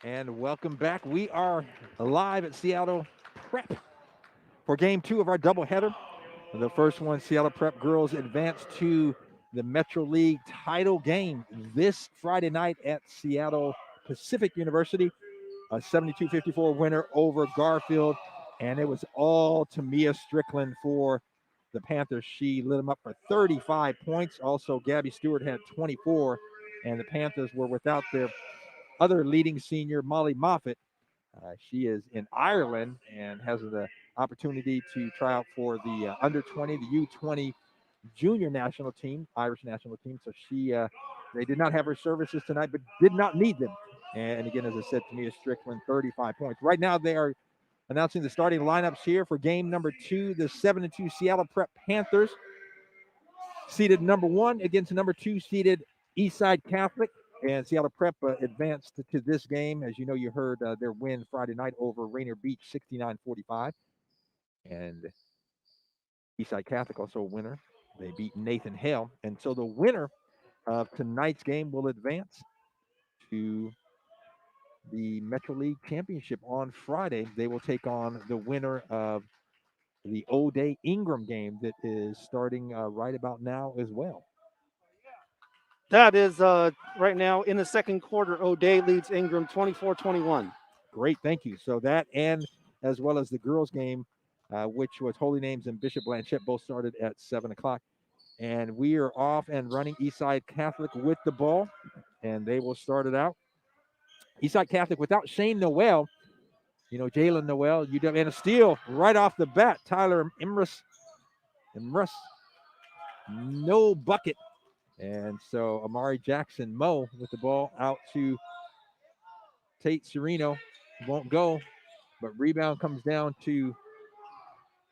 And welcome back. We are live at Seattle Prep for game 2 of our doubleheader. The first one, Seattle Prep girls advanced to the Metro League title game this Friday night at Seattle Pacific University. A 72-54 winner over Garfield. And it was all Tamia Strickland for the Panthers. She lit them up for 35 points. Also, Gabby Stewart had 24. And the Panthers were without their other leading senior, Molly Moffitt. She is in Ireland and has the opportunity to try out for the under 20, the U20 junior national team, Irish national team. So they did not have her services tonight, but did not need them. And again, as I said, Tamia Strickland, 35 points. Right now, they are announcing the starting lineups here for game number 2. The 7-2 Seattle Prep Panthers seeded number 1 against number 2 seeded Eastside Catholic. And Seattle Prep advanced to this game. As you know, you heard their win Friday night over Rainier Beach, 69-45. And Eastside Catholic also a winner. They beat Nathan Hale. And so the winner of tonight's game will advance to the Metro League Championship on Friday. They will take on the winner of the O'Day Ingram game that is starting right about now as well. That is right now in the second quarter. O'Day leads Ingram 24-21. Great, thank you. So that and as well as the girls' game, which was Holy Names and Bishop Blanchette, both started at 7 o'clock. And we are off and running Eastside Catholic with the ball, and they will start it out. Eastside Catholic without Shane Noel. You know, Jalen Noel, UW, and a steal right off the bat. Tyler Imrus, no bucket. And so Amari Jackson Moe with the ball out to Tate Sereno. Won't go, but rebound comes down to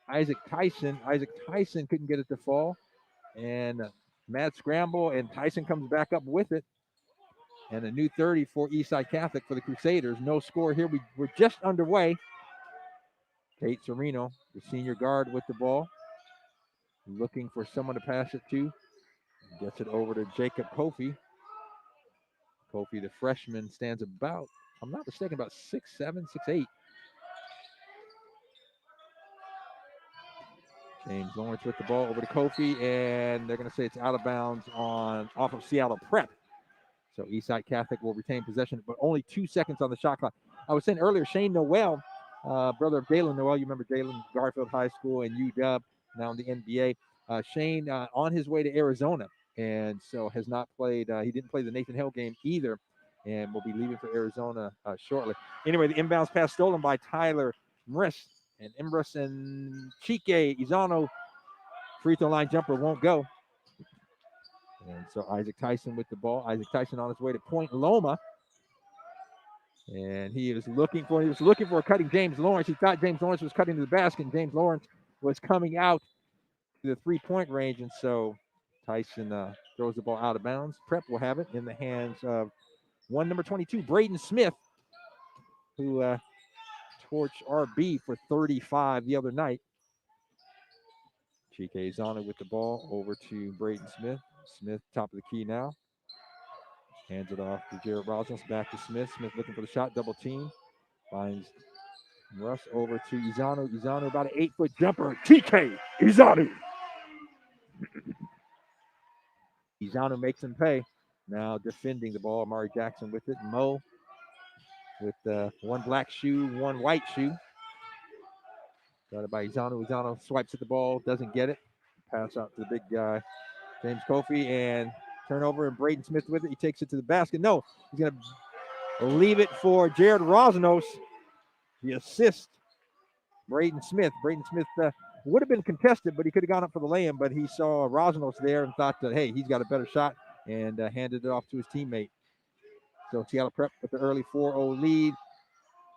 Isaac Tyson. Isaac Tyson couldn't get it to fall. And mad scramble, and Tyson comes back up with it. And a new 30 for Eastside Catholic for the Crusaders. No score here. We're just underway. Tate Sereno, the senior guard, with the ball. Looking for someone to pass it to. Gets it over to Jacob Kofi. Kofi, the freshman, stands about, if I'm not mistaken, about 6'7", 6'8". James Lawrence with the ball over to Kofi, and they're going to say it's out of bounds off of Seattle Prep. So Eastside Catholic will retain possession, but only 2 seconds on the shot clock. I was saying earlier, Shane Noel, brother of Jalen Noel, you remember Jalen, Garfield High School and UW, now in the NBA. Shane on his way to Arizona, and so has not played. He didn't play the Nathan Hale game either, and will be leaving for Arizona shortly. Anyway, the inbounds pass stolen by Tyler Imrus, and Imrus and Chike Izano, free throw line jumper won't go. And so Isaac Tyson with the ball. Isaac Tyson on his way to Point Loma. And he was looking for cutting James Lawrence. He thought James Lawrence was cutting to the basket, and James Lawrence was coming out to the three-point range. And so Tyson throws the ball out of bounds. Prep will have it in the hands of number 22, Braden Smith, who torched RB for 35 the other night. Chike Izano with the ball over to Braden Smith. Smith, top of the key now. Hands it off to Jared Rosales. Back to Smith. Smith looking for the shot. Double team. Finds Russ over to Izano. Izano about an 8-foot jumper. TK Izano. Izano makes him pay. Now defending the ball. Amari Jackson with it. Mo with one black shoe, one white shoe. Got it by Izano. Izano swipes at the ball. Doesn't get it. Pass out to the big guy, James Kofi, and turnover, and Braden Smith with it. He takes it to the basket. No, he's going to leave it for Jared Rosnos. The assist, Braden Smith. Braden Smith would have been contested, but he could have gone up for the lay-in, but he saw Rosnos there and thought that, hey, he's got a better shot, and handed it off to his teammate. So Seattle Prep with the early 4-0 lead.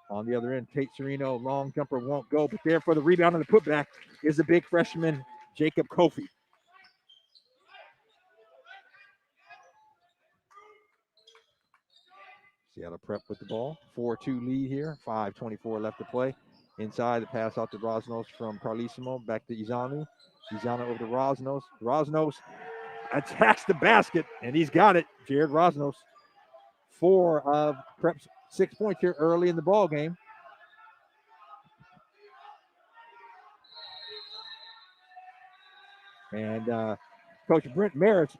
On the other end, Tate Sereno, long jumper won't go, but there for the rebound and the putback is the big freshman, Jacob Kofi. Seattle Prep with the ball. 4-2 lead here. 5:24 left to play. Inside, the pass out to Rosnos from Carlissimo. Back to Izano. Izano over to Rosnos. Rosnos attacks the basket, and he's got it. Jared Rosnos. 4 of Prep's 6 points here early in the ball game. And Coach Brent Merritt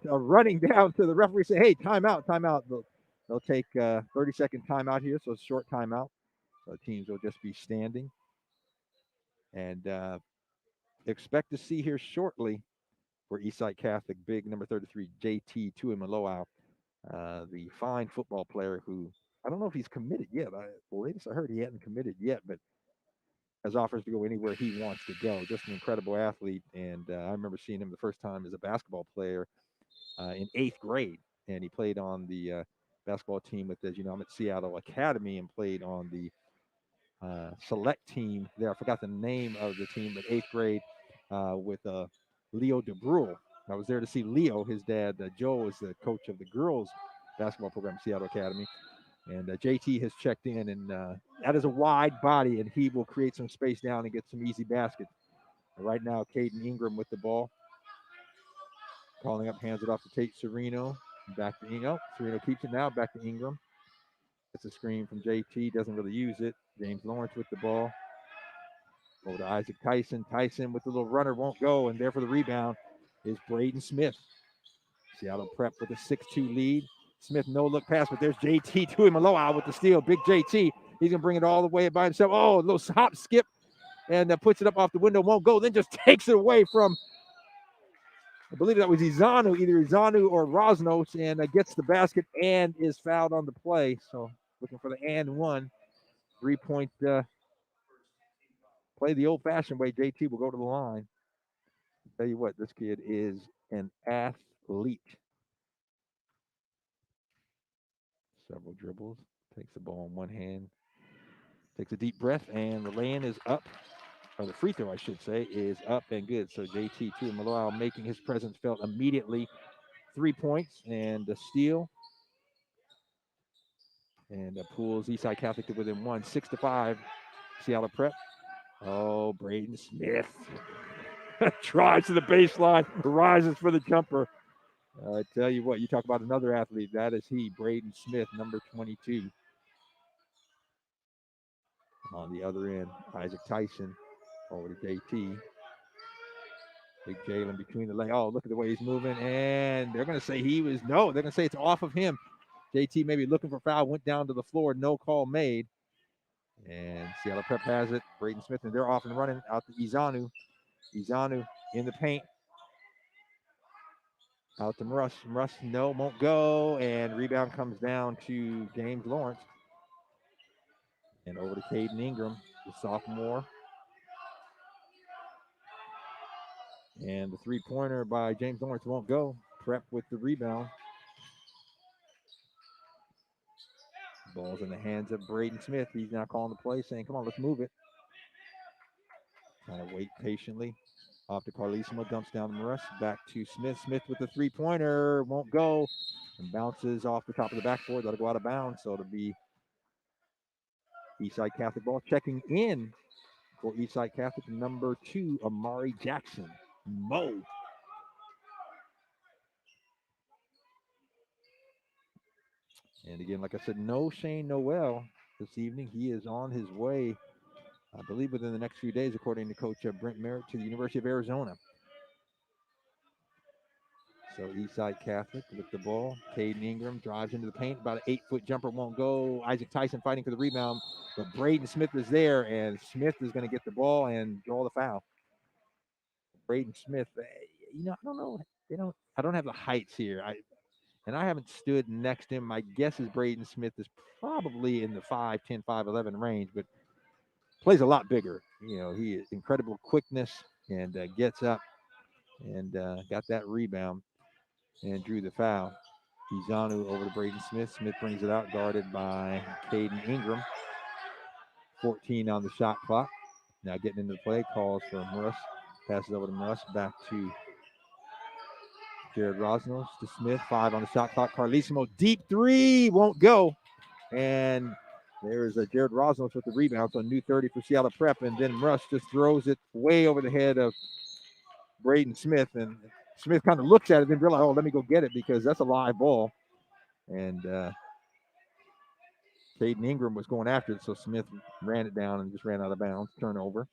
running down to the referee saying, hey, timeout. They'll take 30-second timeout here, so it's a short timeout. So teams will just be standing. And expect to see here shortly for Eastside Catholic, big number 33, JT Tuimoloau, the fine football player who, I don't know if he's committed yet. The latest I heard, he hadn't committed yet, but has offers to go anywhere he wants to go. Just an incredible athlete. And I remember seeing him the first time as a basketball player in 8th grade. And he played on the basketball team with, as you know, I'm at Seattle Academy and played on the select team there. I forgot the name of the team, but 8th grade with Leo DeBrule. I was there to see Leo. His dad, Joe, is the coach of the girls basketball program at Seattle Academy. And JT has checked in, and that is a wide body, and he will create some space down and get some easy baskets. Right now, Caden Ingram with the ball. Calling up, hands it off to Tate Sereno. Back to Ingram. Sereno keeps it now, back to Ingram. It's a screen from JT, doesn't really use it. James Lawrence with the ball. Over to Isaac Tyson. Tyson with the little runner, won't go, and there for the rebound is Braden Smith. Seattle Prep with a 6-2 lead. Smith no look pass, but there's JT Tuimoloau with the steal. Big JT. He's going to bring it all the way by himself. Oh, a little hop skip, and puts it up off the window, won't go, then just takes it away from, I believe that was Izanu, either Izanu or Rosnos, and gets the basket and is fouled on the play. So looking for the and one. 3-point play the old-fashioned way. JT will go to the line. I'll tell you what, this kid is an athlete. Several dribbles. Takes the ball in one hand. Takes a deep breath, and the lay-in is up. Or the free throw, I should say, is up and good. So JT Tuimoloau making his presence felt immediately. 3 points and a steal. And pulls Eastside Catholic to within 1, 6-5. Seattle Prep. Oh, Braden Smith drives to the baseline, rises for the jumper. I tell you what, you talk about another athlete. That is he, Braden Smith, number 22. On the other end, Isaac Tyson over to JT. Big Jalen between the legs. Oh, look at the way he's moving. And they're going to say they're going to say it's off of him. JT maybe looking for foul, went down to the floor, no call made. And Seattle Prep has it. Braden Smith, and they're off and running out to Izanu. Izanu in the paint. Out to Russ. Russ, no, won't go. And rebound comes down to James Lawrence. And over to Caden Ingram, the sophomore. And the three-pointer by James Lawrence won't go. Prep with the rebound. Ball's in the hands of Braden Smith. He's now calling the play, saying, come on, let's move it. Kind of wait patiently. Off to Carlissimo, dumps down to Morris. Back to Smith. Smith with the three-pointer. Won't go. And bounces off the top of the backboard. That'll go out of bounds. So it'll be Eastside Catholic ball. Checking in for Eastside Catholic, number 2, Amari Jackson. Mo. And again, like I said, no Shane Noel this evening. He is on his way, I believe, within the next few days, according to Coach Brent Merritt, to the University of Arizona. So Eastside Catholic with the ball. Caden Ingram drives into the paint. About an 8-foot jumper won't go. Isaac Tyson fighting for the rebound. But Braden Smith is there, and Smith is going to get the ball and draw the foul. Braden Smith, I don't know. I don't have the heights here. I haven't stood next to him. My guess is Braden Smith is probably in the 5'10", 5'11" range, but plays a lot bigger. He is incredible quickness and gets up and got that rebound and drew the foul. Izanu over to Braden Smith. Smith brings it out, guarded by Caden Ingram. 14 on the shot clock. Now getting into the play, calls for Morris. Passes over to Morris, back to Jared Rosnos to Smith. 5 on the shot clock. Carlissimo, deep three, won't go. And there's Jared Rosnos with the rebound. So a new 30 for Seattle Prep. And then Russ just throws it way over the head of Braden Smith. And Smith kind of looks at it and realizes, let me go get it because that's a live ball. And Caden Ingram was going after it, so Smith ran it down and just ran out of bounds. Turnover.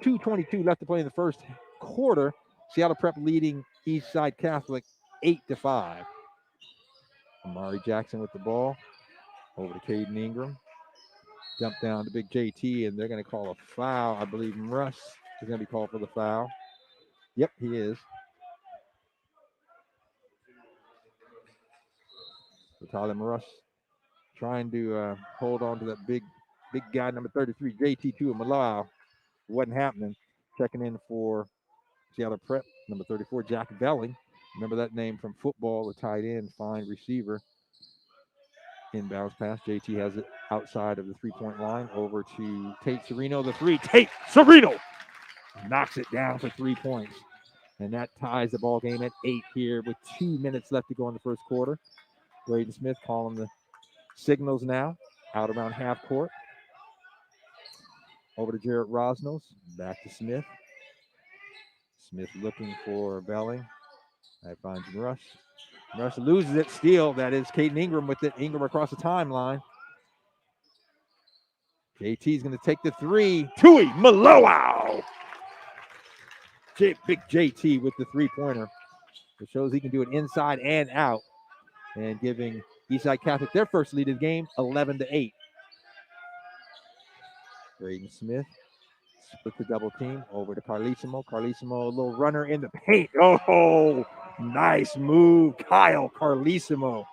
2:22 left to play in the first quarter. Seattle Prep leading Eastside Catholic 8-5. Amari Jackson with the ball. Over to Caden Ingram. Dump down to Big JT, and they're going to call a foul. I believe Russ is going to be called for the foul. Yep, he is. So Tyler Russ trying to hold on to that big guy, number 33, JT2 of Malau. Wasn't happening. Checking in for Seattle Prep, number 34, Jack Belling. Remember that name from football, the tight end, fine receiver. Inbounds pass. JT has it outside of the three-point line. Over to Tate Sereno, the three. Tate Sereno knocks it down for 3 points. And that ties the ball game at 8 here with 2 minutes left to go in the first quarter. Braden Smith calling the signals now. Out around half court. Over to Jarrett Rosnos. Back to Smith. Smith looking for Belling. That finds Russ. Russ loses it. Steal. That is Caden Ingram with it. Ingram across the timeline. JT's going to take the three. Tui Maloau. Big JT with the three-pointer. It shows he can do it inside and out. And giving Eastside Catholic their first lead of the game, 11-8. Braden Smith split the double team over to Carlissimo. Carlissimo, a little runner in the paint. Oh, nice move, Kyle Carlissimo.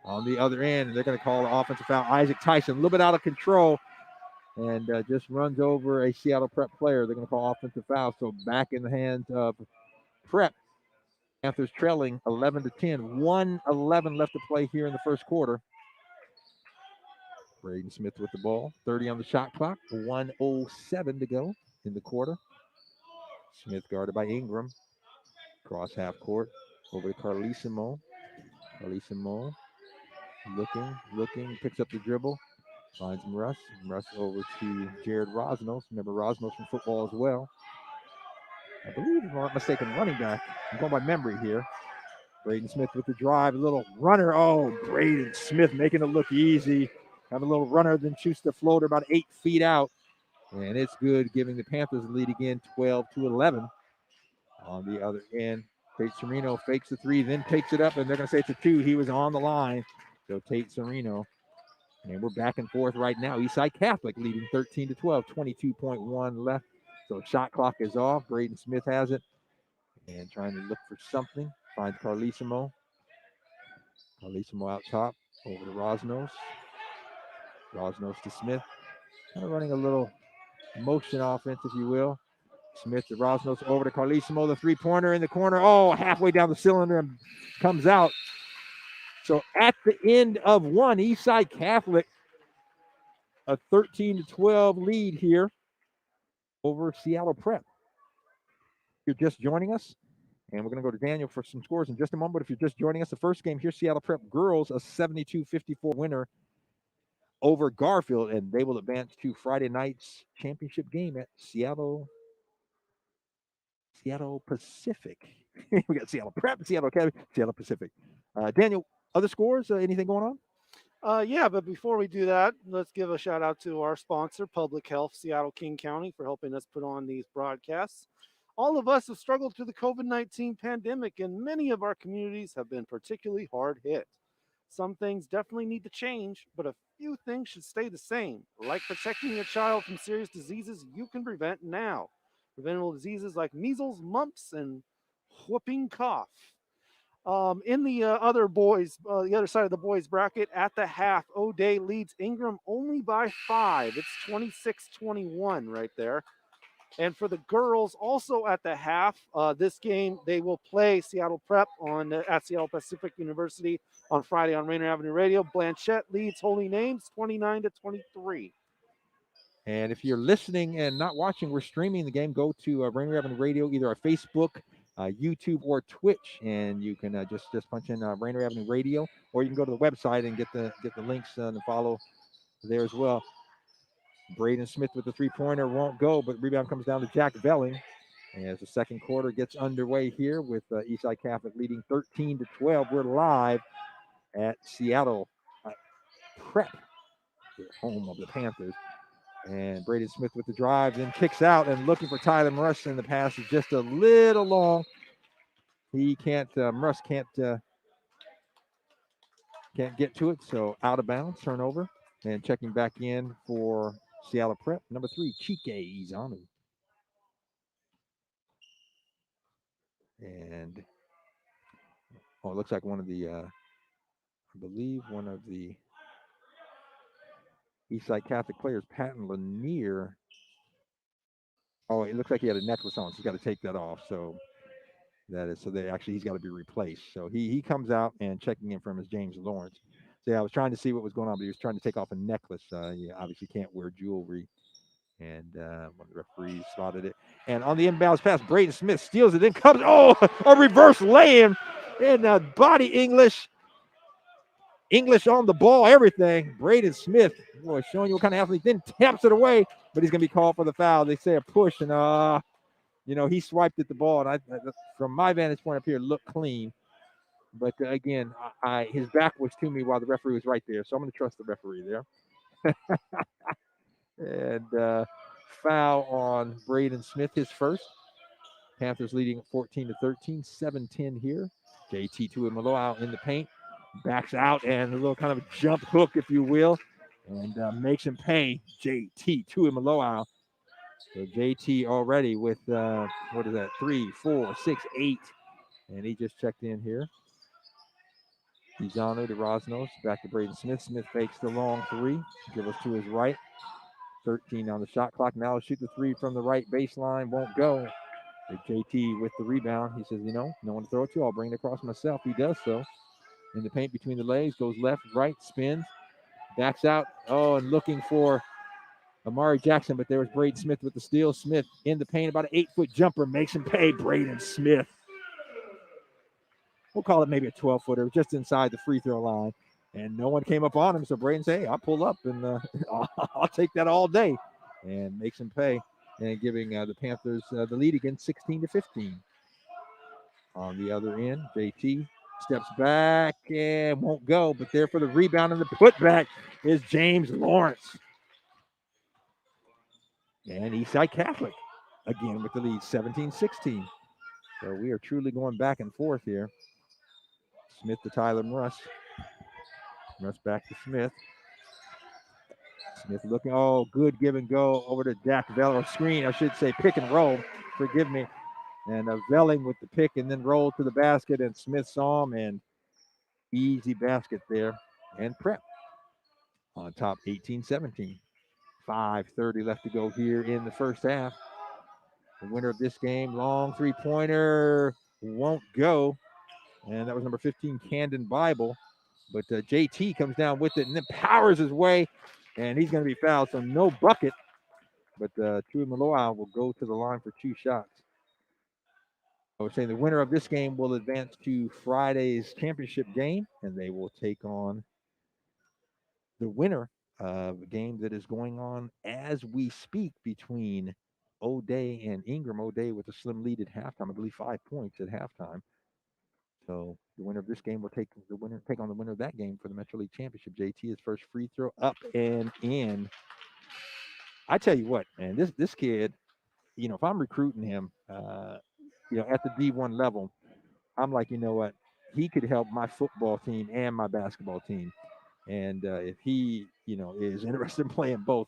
On the other end, they're going to call an offensive foul. Isaac Tyson, a little bit out of control, and just runs over a Seattle Prep player. They're going to call offensive foul. So back in the hands of Prep. Panthers trailing 11-10. 1:11 left to play here in the first quarter. Braden Smith with the ball. 30 on the shot clock. 1:07 to go in the quarter. Smith guarded by Ingram. Cross half court. Over to Carlissimo. Carlissimo looking. Picks up the dribble. Finds Russ. Russ over to Jared Rosnos. Remember Rosnos from football as well. I believe, if I'm not mistaken, running back. I'm going by memory here. Braden Smith with the drive. A little runner. Oh, Braden Smith making it look easy. Have a little runner, then shoots the floater about 8 feet out. And it's good, giving the Panthers the lead again, 12-11. On the other end, Tate Sereno fakes the three, then takes it up, and they're going to say it's a two. He was on the line. So Tate Sereno. And we're back and forth right now. Eastside Catholic leading 13-12, 22.1 left. So shot clock is off. Braden Smith has it. And trying to look for something. Finds Carlissimo. Carlissimo out top. Over to Rosnos. Rosnos to Smith. Kind of running a little motion offense, if you will. Smith to Rosnos, over to Carlissimo, the three-pointer in the corner. Oh, halfway down the cylinder and comes out. So at the end of one, Eastside Catholic, a 13-12 lead here over Seattle Prep. If you're just joining us, and we're going to go to Daniel for some scores in just a moment, but if you're just joining us, the first game here, Seattle Prep girls, a 72-54 winner over Garfield, and they will advance to Friday night's championship game at Seattle Pacific. We got Seattle Prep, Seattle Academy, Seattle Pacific. Daniel, other scores? Anything going on? Yeah, but before we do that, let's give a shout out to our sponsor, Public Health Seattle King County, for helping us put on these broadcasts. All of us have struggled through the COVID-19 pandemic, and many of our communities have been particularly hard hit. Some things definitely need to change, but a few things should stay the same, like protecting your child from serious diseases you can prevent now. Preventable diseases like measles, mumps, and whooping cough. In the other side of the boys bracket, at the half, O'Day leads Ingram only by 5. It's 26-21 right there. And for the girls, also at the half, this game, they will play Seattle Prep at Seattle Pacific University on Friday on Rainier Avenue Radio. Blanchette leads Holy Names 29-23. And if you're listening and not watching, we're streaming the game. Go to Rainier Avenue Radio, either our Facebook, YouTube, or Twitch, and you can just punch in Rainier Avenue Radio, or you can go to the website and get the links and follow there as well. Braden Smith with the three-pointer won't go, but rebound comes down to Jack Belling. And as the second quarter gets underway here with Eastside Catholic leading 13-12, we're live at Seattle Prep, the home of the Panthers. And Braden Smith with the drive, then kicks out and looking for Tyler Russ, and the pass is just a little long. He can't, Russ can't get to it, so out of bounds, turnover. And checking back in for Seattle Prep, number 3, Chike Izanu. And, it looks like one of the, I believe one of the Eastside Catholic players, Patton Lanier. Oh, it looks like he had a necklace on, so he's got to take that off. So he's got to be replaced. So he comes out, and checking in from his James Lawrence. So yeah, I was trying to see what was going on, but he was trying to take off a necklace. You obviously can't wear jewelry. And one of the referees spotted it. And on the inbounds pass, Braden Smith steals it, then comes, a reverse lay-in in body English on the ball, everything. Braden Smith, boy, showing you what kind of athlete, then taps it away, but he's going to be called for the foul. They say a push, and, he swiped at the ball, and from my vantage point up here, looked clean. But again, his back was to me while the referee was right there, so I'm going to trust the referee there. And foul on Braden Smith, his first. Panthers leading 14-13, 7-10 here. JT Tuimoloau in the paint, backs out, and a little kind of a jump hook, if you will, and makes him pay. JT Tuimoloau. So JT already with, 3, 4, 6, 8. And he just checked in here. Izano to Rosnos, back to Braden Smith. Smith fakes the long 3, give us to his right. 13 on the shot clock. Now shoot the 3 from the right baseline. Won't go. JT with the rebound. He says, no one to throw it to. I'll bring it across myself. He does so. In the paint between the legs. Goes left, right, spins. Backs out. And looking for Amari Jackson. But there was Braden Smith with the steal. Smith in the paint. About an 8-foot jumper. Makes him pay. Braden Smith. We'll call it maybe a 12-footer. Just inside the free throw line. And no one came up on him. So Braden said, hey, I'll pull up and I'll take that all day. And makes him pay. And giving the Panthers the lead again, 16-15. On the other end, JT steps back and won't go, but there for the rebound and the putback is James Lawrence. And Eastside Catholic again with the lead, 17-16. So we are truly going back and forth here. Smith to Tyler Russ. Russ back to Smith. Smith looking, good give and go over to Dak Veller. Screen, I should say pick and roll. Forgive me. And Velling with the pick and then roll to the basket, and Smith saw him, and easy basket there. And Prep on top, 18-17. 5:30 left to go here in the first half. The winner of this game, long three-pointer, won't go. And that was number 15, Camden Bible. But JT comes down with it and then powers his way, and he's going to be fouled, so no bucket. But Tuimoloau will go to the line for 2 shots. I was saying the winner of this game will advance to Friday's championship game, and they will take on the winner of a game that is going on as we speak between O'Day and Ingram. O'Day with a slim lead at halftime, I believe 5 points at halftime. So the winner of this game will take on the winner of that game for the Metro League Championship. JT, his first free throw up and in. I tell you what, man, this kid, if I'm recruiting him, at the D1 level, I'm like, you know what, he could help my football team and my basketball team. And if he, is interested in playing both,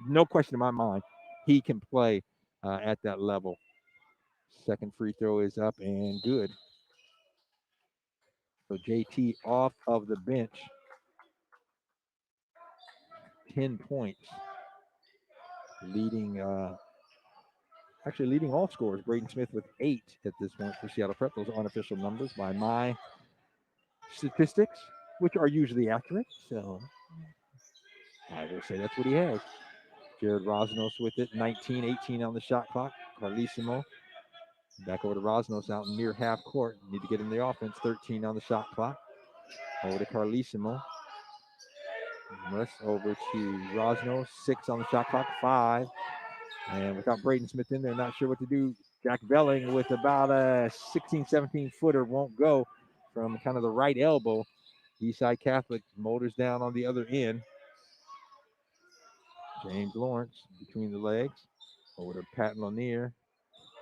no question in my mind, he can play at that level. Second free throw is up and good. So JT off of the bench, 10 points, leading all scorers. Braden Smith with 8 at this point for Seattle Prep. Those are unofficial numbers by my statistics, which are usually accurate. So I will say that's what he has. Jared Rosnos with it, 19-18 on the shot clock. Carlissimo back over to Rosnos out near half court. Need to get in the offense, 13 on the shot clock. Over to Carlissimo. Rest over to Rosnos, 6 on the shot clock, 5. And without Braden Smith in there, not sure what to do. Jack Velling with about a 16, 17 footer, won't go from kind of the right elbow. Eastside Catholic motors down on the other end. James Lawrence between the legs. Over to Pat Lanier.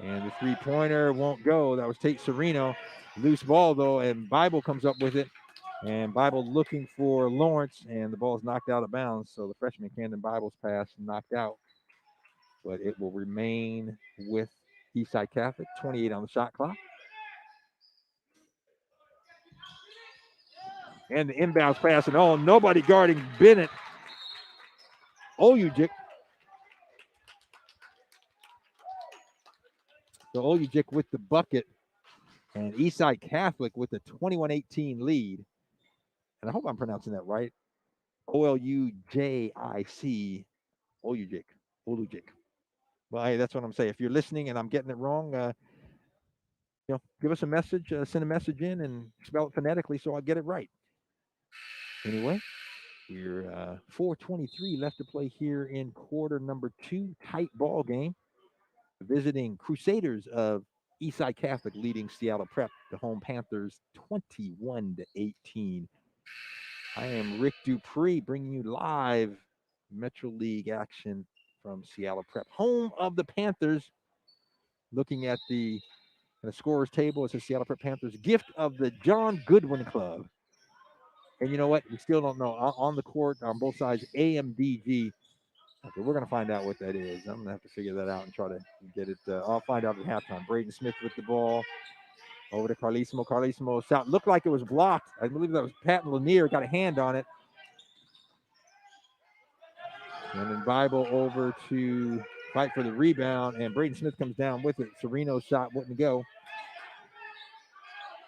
And the three-pointer won't go. That was Tate Sereno. Loose ball, though, and Bible comes up with it. And Bible looking for Lawrence, and the ball is knocked out of bounds. So the freshman Camden Bible's pass knocked out. But it will remain with Eastside Catholic. 28 on the shot clock. And the inbounds pass, and nobody guarding Bennett. Olujic. So Olujic with the bucket. And Eastside Catholic with a 21-18 lead. And I hope I'm pronouncing that right. Olujic. Olujic. Well, hey, that's what I'm saying. If you're listening and I'm getting it wrong, give us a message, send a message in and spell it phonetically so I'll get it right. Anyway, we're 4:23 left to play here in quarter number 2. Tight ball game. Visiting Crusaders of Eastside Catholic leading Seattle Prep, the home Panthers, 21-18. I am Rick Dupree bringing you live Metro League action from Seattle Prep, home of the Panthers. Looking at the scorer's table, it's the Seattle Prep Panthers gift of the John Goodwin Club. And you know what? We still don't know. On the court, on both sides, AMDG. Okay, we're going to find out what that is. I'm going to have to figure that out and try to get it. I'll find out at halftime. Braden Smith with the ball. Over to Carlissimo. Carlissimo shot looked like it was blocked. I believe that was Pat Lanier. Got a hand on it. And then Bible over to fight for the rebound. And Braden Smith comes down with it. Sereno's shot wouldn't go.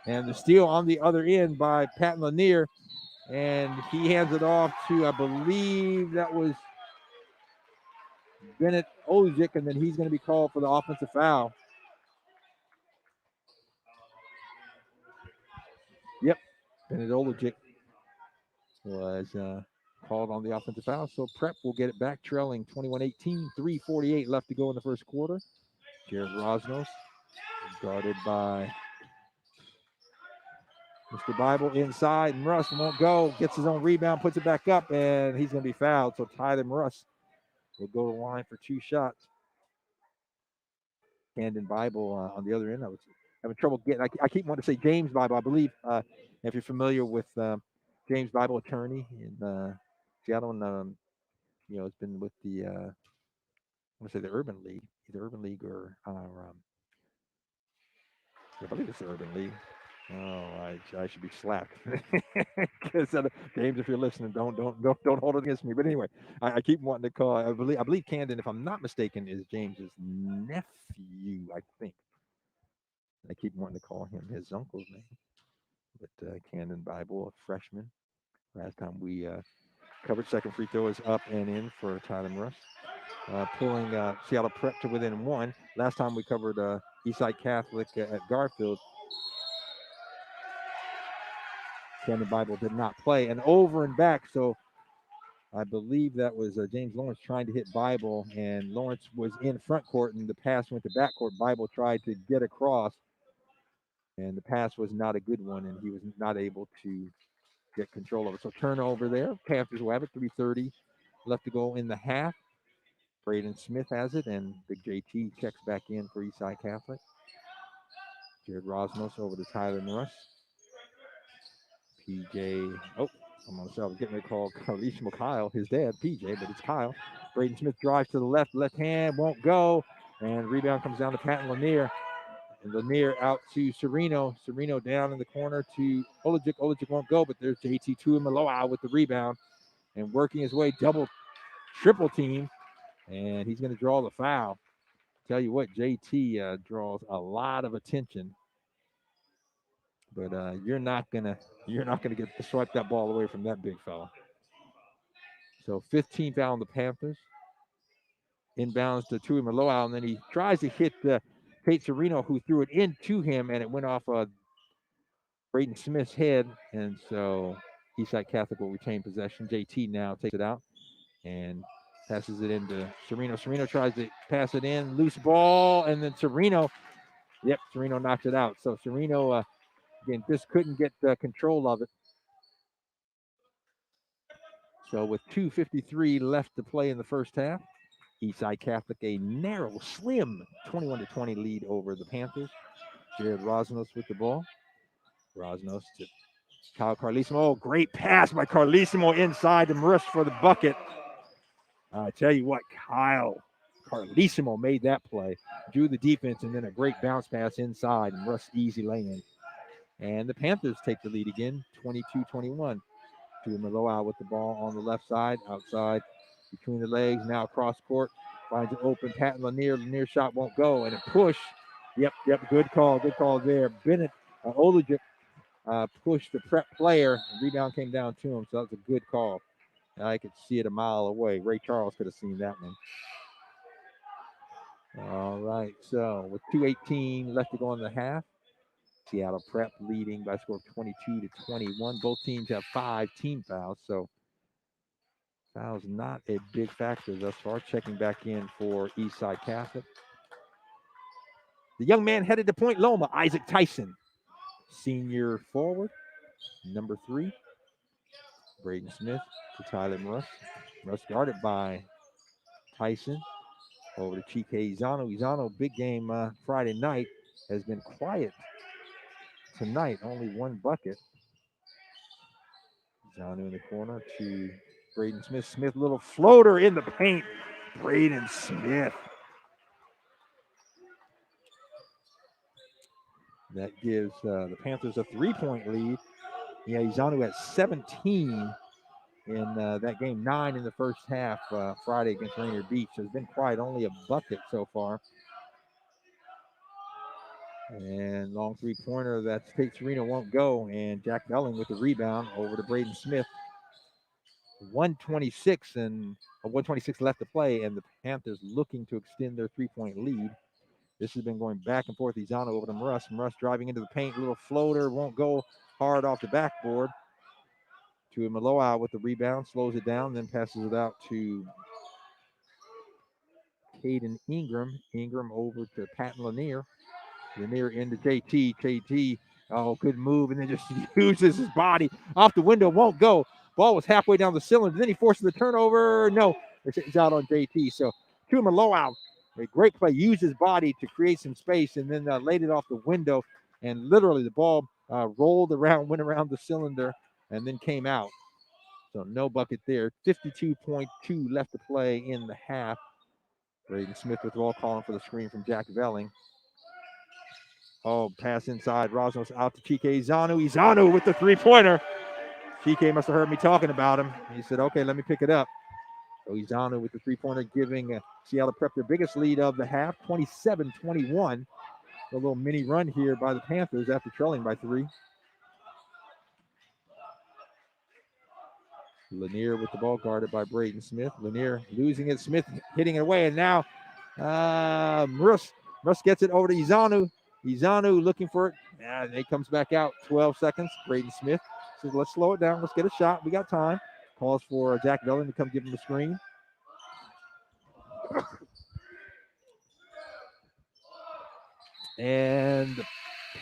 And the steal on the other end by Pat Lanier. And he hands it off to, I believe that was Bennett Olujic, and then he's going to be called for the offensive foul. Yep, Bennett Olujic was called on the offensive foul. So Prep will get it back, trailing 21-18, 3:48 left to go in the first quarter. Jared Rosnos guarded by Mr. Bible inside, and Russ won't go. Gets his own rebound, puts it back up, and he's going to be fouled. So Tyler Russ will go to the line for 2 shots. Camden Bible on the other end. I was having trouble getting. I keep wanting to say James Bible. I believe if you're familiar with James Bible, attorney in Seattle, and it's been with the I want to say the Urban League, either Urban League or I believe it's the Urban League. Oh, I should be slapped. Because James, if you're listening, don't hold it against me. But anyway, I keep wanting to call. I believe Camden, if I'm not mistaken, is James's nephew. I think. I keep wanting to call him his uncle's name. But Camden Bible, a freshman. Last time we covered, second free throw is up and in for Tyler Russ. Pulling Seattle Prep to within 1. Last time we covered Eastside Catholic at Garfield. Camden Bible did not play. And over and back, so I believe that was James Lawrence trying to hit Bible, and Lawrence was in front court, and the pass went to back court. Bible tried to get across, and the pass was not a good one, and he was not able to get control of it. So turnover there. Panthers will have it. 3:30 left to go in the half. Braden Smith has it, and Big JT checks back in for Eastside Catholic. Jared Rosnos over to Tyler Russ. PJ, I'm on the I was getting ready to call Carlissimo Kyle, his dad, PJ, but it's Kyle. Braden Smith drives to the left hand, won't go, and rebound comes down to Pat Lanier. And Lanier out to Sereno. Sereno down in the corner to Olujic. Olujic won't go, but there's JT Tuimoloau with the rebound and working his way triple team, and he's going to draw the foul. Tell you what, JT draws a lot of attention, but you're not gonna get to swipe that ball away from that big fella. So 15 foul on the Panthers. Inbounds to Tuimoloau, and then he tries to hit Tate Sereno, who threw it into him, and it went off Braden Smith's head, and so Eastside Catholic will retain possession. JT now takes it out and passes it into Sereno. Sereno tries to pass it in, loose ball, and then Sereno knocks it out. So Sereno, again, just couldn't get control of it. So with 2:53 left to play in the first half, Eastside Catholic a narrow, slim 21-20 lead over the Panthers. Jared Rosnos with the ball. Rosnos to Kyle Carlissimo. Oh, great pass by Carlissimo inside to Marist for the bucket. I tell you what, Kyle Carlissimo made that play, drew the defense, and then a great bounce pass inside, and Russ easy lay-in. And the Panthers take the lead again, 22-21. Tuimoloau with the ball on the left side, outside, between the legs, now cross court, finds an open Patton Lanier. Lanier shot won't go, and a push. Yep, good call there. Bennett Olajic pushed the prep player. The rebound came down to him, so that was a good call. I could see it a mile away. Ray Charles could have seen that one. All right, so with 2:18 left to go in the half, Seattle Prep leading by a score of 22-21. Both teams have 5 team fouls, so fouls not a big factor thus far. Checking back in for Eastside Catholic. The young man headed to Point Loma, Isaac Tyson, senior forward, number 3. Braden Smith to Tyler Russ. Russ guarded by Tyson. Over to Chike Izano. Izano, big game Friday night, has been quiet tonight. Only 1 bucket. Izano in the corner to Braden Smith. Smith, little floater in the paint. Braden Smith. That gives the Panthers a 3-point lead. Yeah, Izano at 17 in that game, 9 in the first half Friday against Rainier Beach. So it's been quiet, only a bucket so far. And long 3-pointer that Tate Serena won't go. And Jack Belling with the rebound over to Braden Smith. 126 left to play, and the Panthers looking to extend their 3-point lead. This has been going back and forth. Izano over to Russ. Russ driving into the paint. Little floater. Won't go hard off the backboard. Tuimoloau with the rebound. Slows it down. Then passes it out to Caden Ingram. Ingram over to Patton Lanier. Lanier into JT. JT, good move. And then just uses his body off the window. Won't go. Ball was halfway down the cylinder. Then he forces the turnover. No. It's out on JT. So Tuimoloau, a great play. Used his body to create some space and then laid it off the window. And literally the ball rolled around, went around the cylinder, and then came out. So no bucket there. 52.2 left to play in the half. Braden Smith with the ball, calling for the screen from Jack Velling. Oh, pass inside. Rosnos out to Chike Izano. Izano with the 3-pointer. Chike must have heard me talking about him. He said, okay, let me pick it up. So Izano with the 3-pointer, giving Seattle Prep their biggest lead of the half, 27-21. A little mini run here by the Panthers after trailing by 3. Lanier with the ball, guarded by Braden Smith. Lanier losing it. Smith hitting it away. And now Russ gets it over to Izano. Izano looking for it. And it comes back out. 12 seconds. Braden Smith says, let's slow it down. Let's get a shot. We got time. Calls for Jack Velling to come give him a screen. And the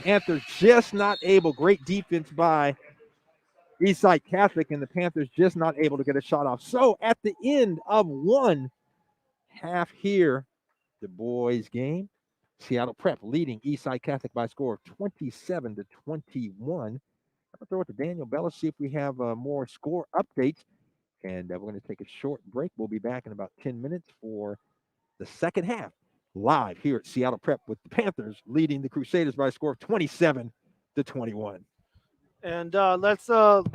Panthers just not able. Great defense by Eastside Catholic, and the Panthers just not able to get a shot off. So at the end of 1 half here, the boys game, Seattle Prep leading Eastside Catholic by a score of 27-21. I'm going to throw it to Daniel Bellis, see if we have more score updates. And we're going to take a short break. We'll be back in about 10 minutes for the second half, live here at Seattle Prep with the Panthers leading the Crusaders by a score of 27-21. And let's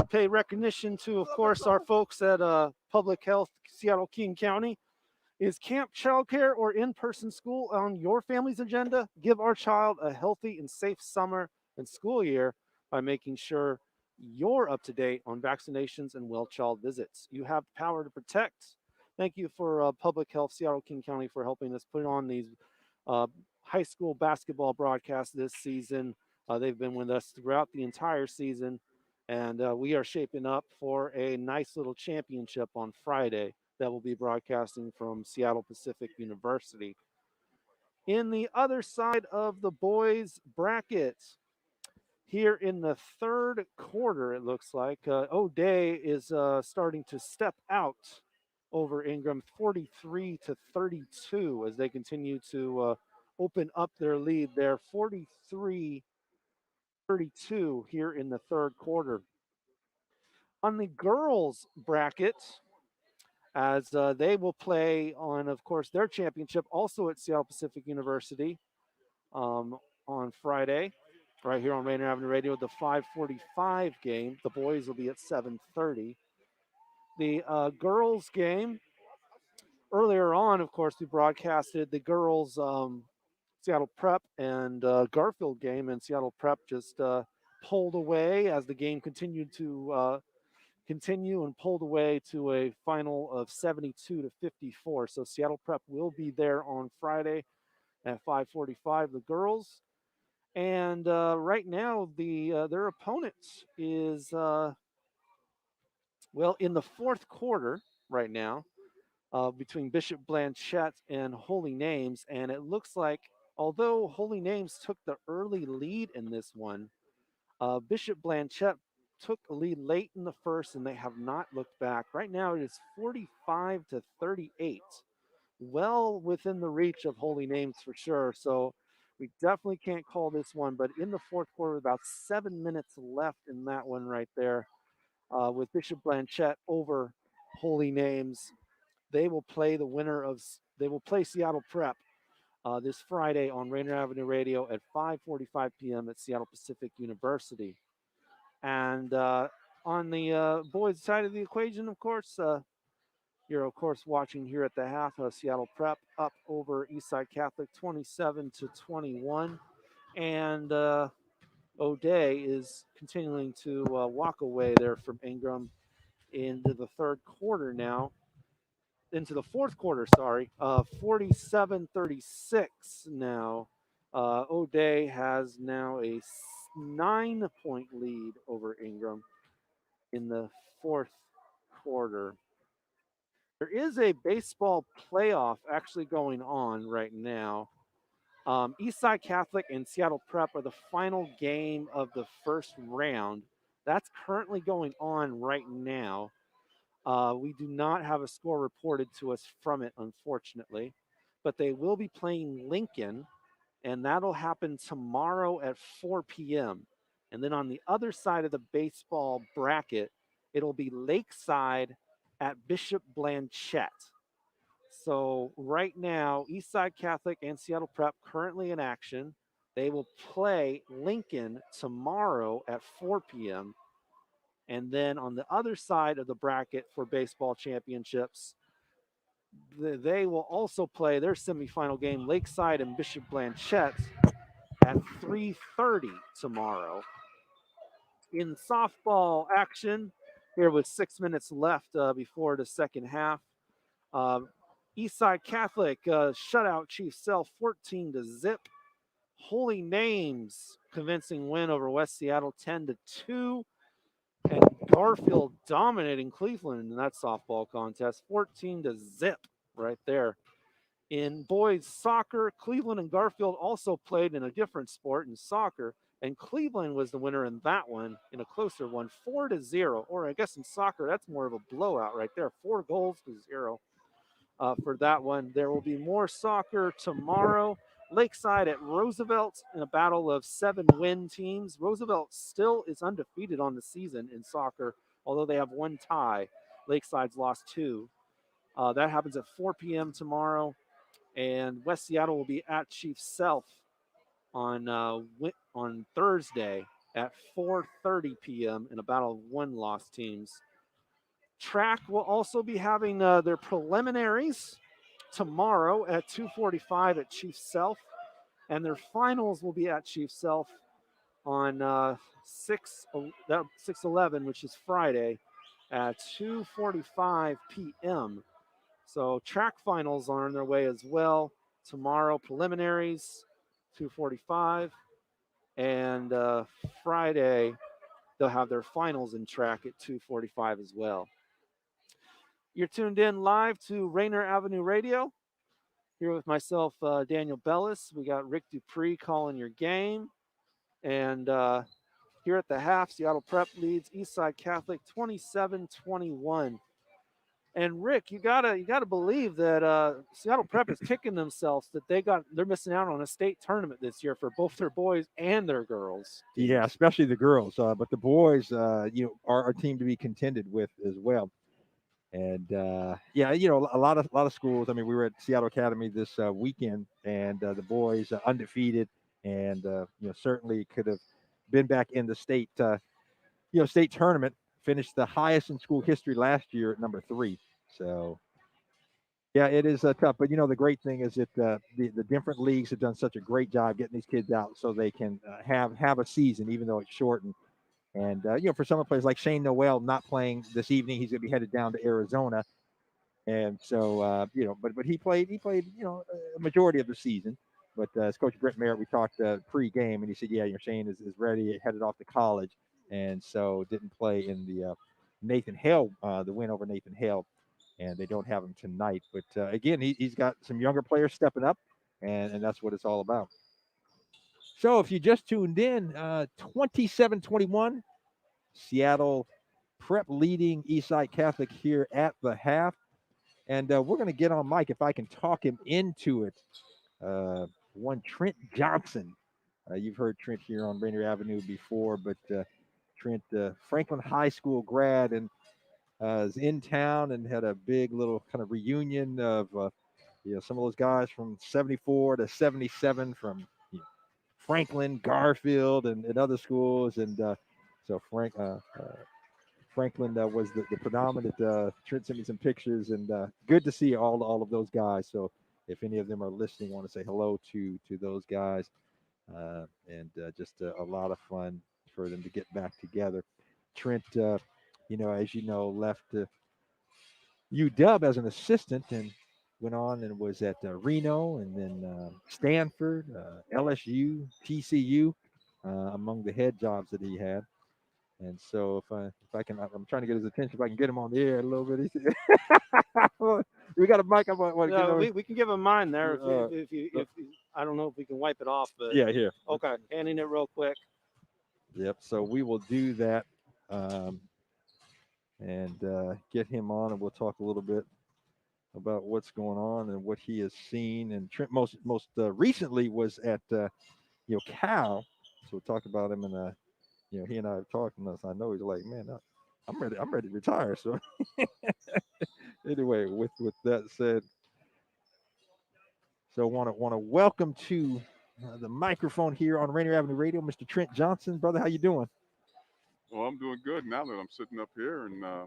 pay recognition to, of course, our folks at Public Health Seattle King County. Is camp, childcare, or in-person school on your family's agenda? Give our child a healthy and safe summer and school year by making sure you're up to date on vaccinations and well child visits. You have the power to protect. Thank you for Public Health Seattle King County for helping us put on these high school basketball broadcasts this season. They've been with us throughout the entire season, and we are shaping up for a nice little championship on Friday that will be broadcasting from Seattle Pacific University. In the other side of the boys bracket, Here in the third quarter, it looks like O'Day is starting to step out over Ingram, 43-32, as they continue to open up their lead there, 43-32 here in the third quarter. On the girls' bracket, as they will play on, of course, their championship also at Seattle Pacific University on Friday, right here on Rainier Avenue Radio, the 5:45 game. The boys will be at 7:30. The girls' game, earlier on, of course, we broadcasted the girls' Seattle Prep and Garfield game, and Seattle Prep just pulled away as the game continued to continue and pulled away to a final of 72-54. So Seattle Prep will be there on Friday at 5:45. The girls, and right now their opponent is in the fourth quarter right now between Bishop Blanchette and Holy Names, and it looks like although Holy Names took the early lead in this one, Bishop Blanchette took a lead late in the first, and they have not looked back. Right now, it is 45-38, well within the reach of Holy Names for sure. So we definitely can't call this one. But in the fourth quarter, about 7 minutes left in that one right there, with Bishop Blanchette over Holy Names, they will play the winner of. They will play Seattle Prep this Friday on Rainier Avenue Radio at 5:45 p.m. at Seattle Pacific University. And on the boys' side of the equation, of course, you're of course watching here at the half of Seattle Prep up over Eastside Catholic 27-21, and O'Day is continuing to walk away there from Ingram into the third quarter now. Into the fourth quarter, sorry, 47-36 now. O'Day has now a 9-point lead over Ingram in the fourth quarter. There is a baseball playoff actually going on right now. Eastside Catholic and Seattle Prep are the final game of the first round. That's currently going on right now. We do not have a score reported to us from it, unfortunately, but they will be playing Lincoln, and that'll happen tomorrow at 4 p.m. And then on the other side of the baseball bracket, it'll be Lakeside at Bishop Blanchette. So right now, Eastside Catholic and Seattle Prep currently in action. They will play Lincoln tomorrow at 4 p.m. And then on the other side of the bracket for baseball championships, they will also play their semifinal game, Lakeside and Bishop Blanchette, at 3:30 tomorrow. In softball action, here with 6 minutes left before the second half, Eastside Catholic shutout Chief Self 14-0. Holy Names convincing win over West Seattle 10-2. And Garfield dominating Cleveland in that softball contest 14-0 right there. In boys soccer, Cleveland and Garfield also played in a different sport in soccer, and Cleveland was the winner in that one, in a closer one, 4-0. Or I guess in soccer, that's more of a blowout right there, 4-0 for that one. There will be more soccer tomorrow. Lakeside at Roosevelt in a battle of 7-win teams. Roosevelt still is undefeated on the season in soccer, although they have one tie. Lakeside's lost 2. That happens at 4 p.m. tomorrow. And West Seattle will be at Chief Self on Thursday at 4:30 p.m. in a battle of one-loss teams. Track will also be having their preliminaries tomorrow at 2:45 at Chief Self, and their finals will be at Chief Self on 6/11, which is Friday, at 2:45 p.m. So track finals are on their way as well tomorrow. Preliminaries 2:45, and Friday they'll have their finals in track at 2:45 as well. You're tuned in live to Rainier Avenue Radio. Here with myself, Daniel Bellis. We got Rick Dupree calling your game. And Here at the half, Seattle Prep leads Eastside Catholic 27-21. And Rick, you gotta believe that Seattle Prep is kicking themselves that they're missing out on a state tournament this year for both their boys and their girls. Yeah, especially the girls, but the boys, are a team to be contended with as well. And a lot of schools. I mean, we were at Seattle Academy this weekend, and the boys undefeated, and certainly could have been back in the state tournament. Finished the highest in school history last year at number 3. So yeah, it is tough. But the great thing is that the different leagues have done such a great job getting these kids out so they can have a season, even though it's shortened. And for some players like Shane Noel not playing this evening, he's going to be headed down to Arizona. And so, but he played, a majority of the season. But as Coach Brent Merritt, we talked pre-game, and he said, yeah, Shane is ready, headed off to college, and so didn't play in the Nathan Hale, the win over Nathan Hale, and they don't have him tonight. But again, he's got some younger players stepping up, and that's what it's all about. So if you just tuned in, 27-21, Seattle Prep leading Eastside Catholic here at the half. And we're going to get on Mike if I can talk him into it. One Trent Johnson. You've heard Trent here on Rainier Avenue before, but Trent, Franklin High School grad, and is in town and had a big little kind of reunion of some of those guys from 74 to 77 from Franklin, Garfield, and other schools. And so Franklin was the predominant. Trent sent me some pictures, and good to see all of those guys. So if any of them are listening, I want to say hello to those guys, and just a lot of fun for them to get back together. Trent, as you know, left UW as an assistant and went on and was at Reno and then Stanford, LSU, TCU, among the head jobs that he had. And so if I can, I'm trying to get his attention. If I can get him on the air a little bit, we got a mic. We can give him mine there if I don't know if we can wipe it off, but yeah, here. Okay, handing it real quick. Yep. So we will do that, and get him on, and we'll talk a little bit about what's going on and what he has seen. And Trent most recently was at Cal, so we'll talk about him. And he and I have talked, and I know he's like, man, I'm ready to retire. So anyway, with that said, so want to welcome to the microphone here on Rainier Avenue Radio, Mr. Trent Johnson. Brother, how you doing? Well, I'm doing good now that I'm sitting up here, and I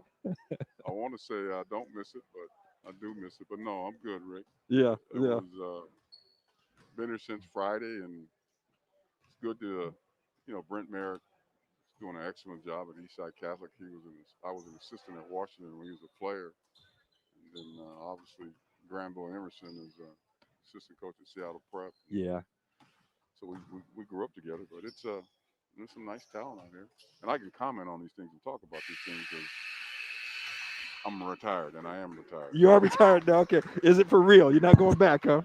want to say I don't miss it, but I do miss it. But no, I'm good, Rick. Yeah, It was been here since Friday, and it's good to, Brent Merritt is doing an excellent job at Eastside Catholic. I was an assistant at Washington when he was a player, and then obviously Granville Emerson is assistant coach at Seattle Prep. Yeah. So we grew up together, but there's some nice talent out here, and I can comment on these things and talk about these things because I'm retired, and I am retired. You are retired now. Okay, is it for real? You're not going back, huh?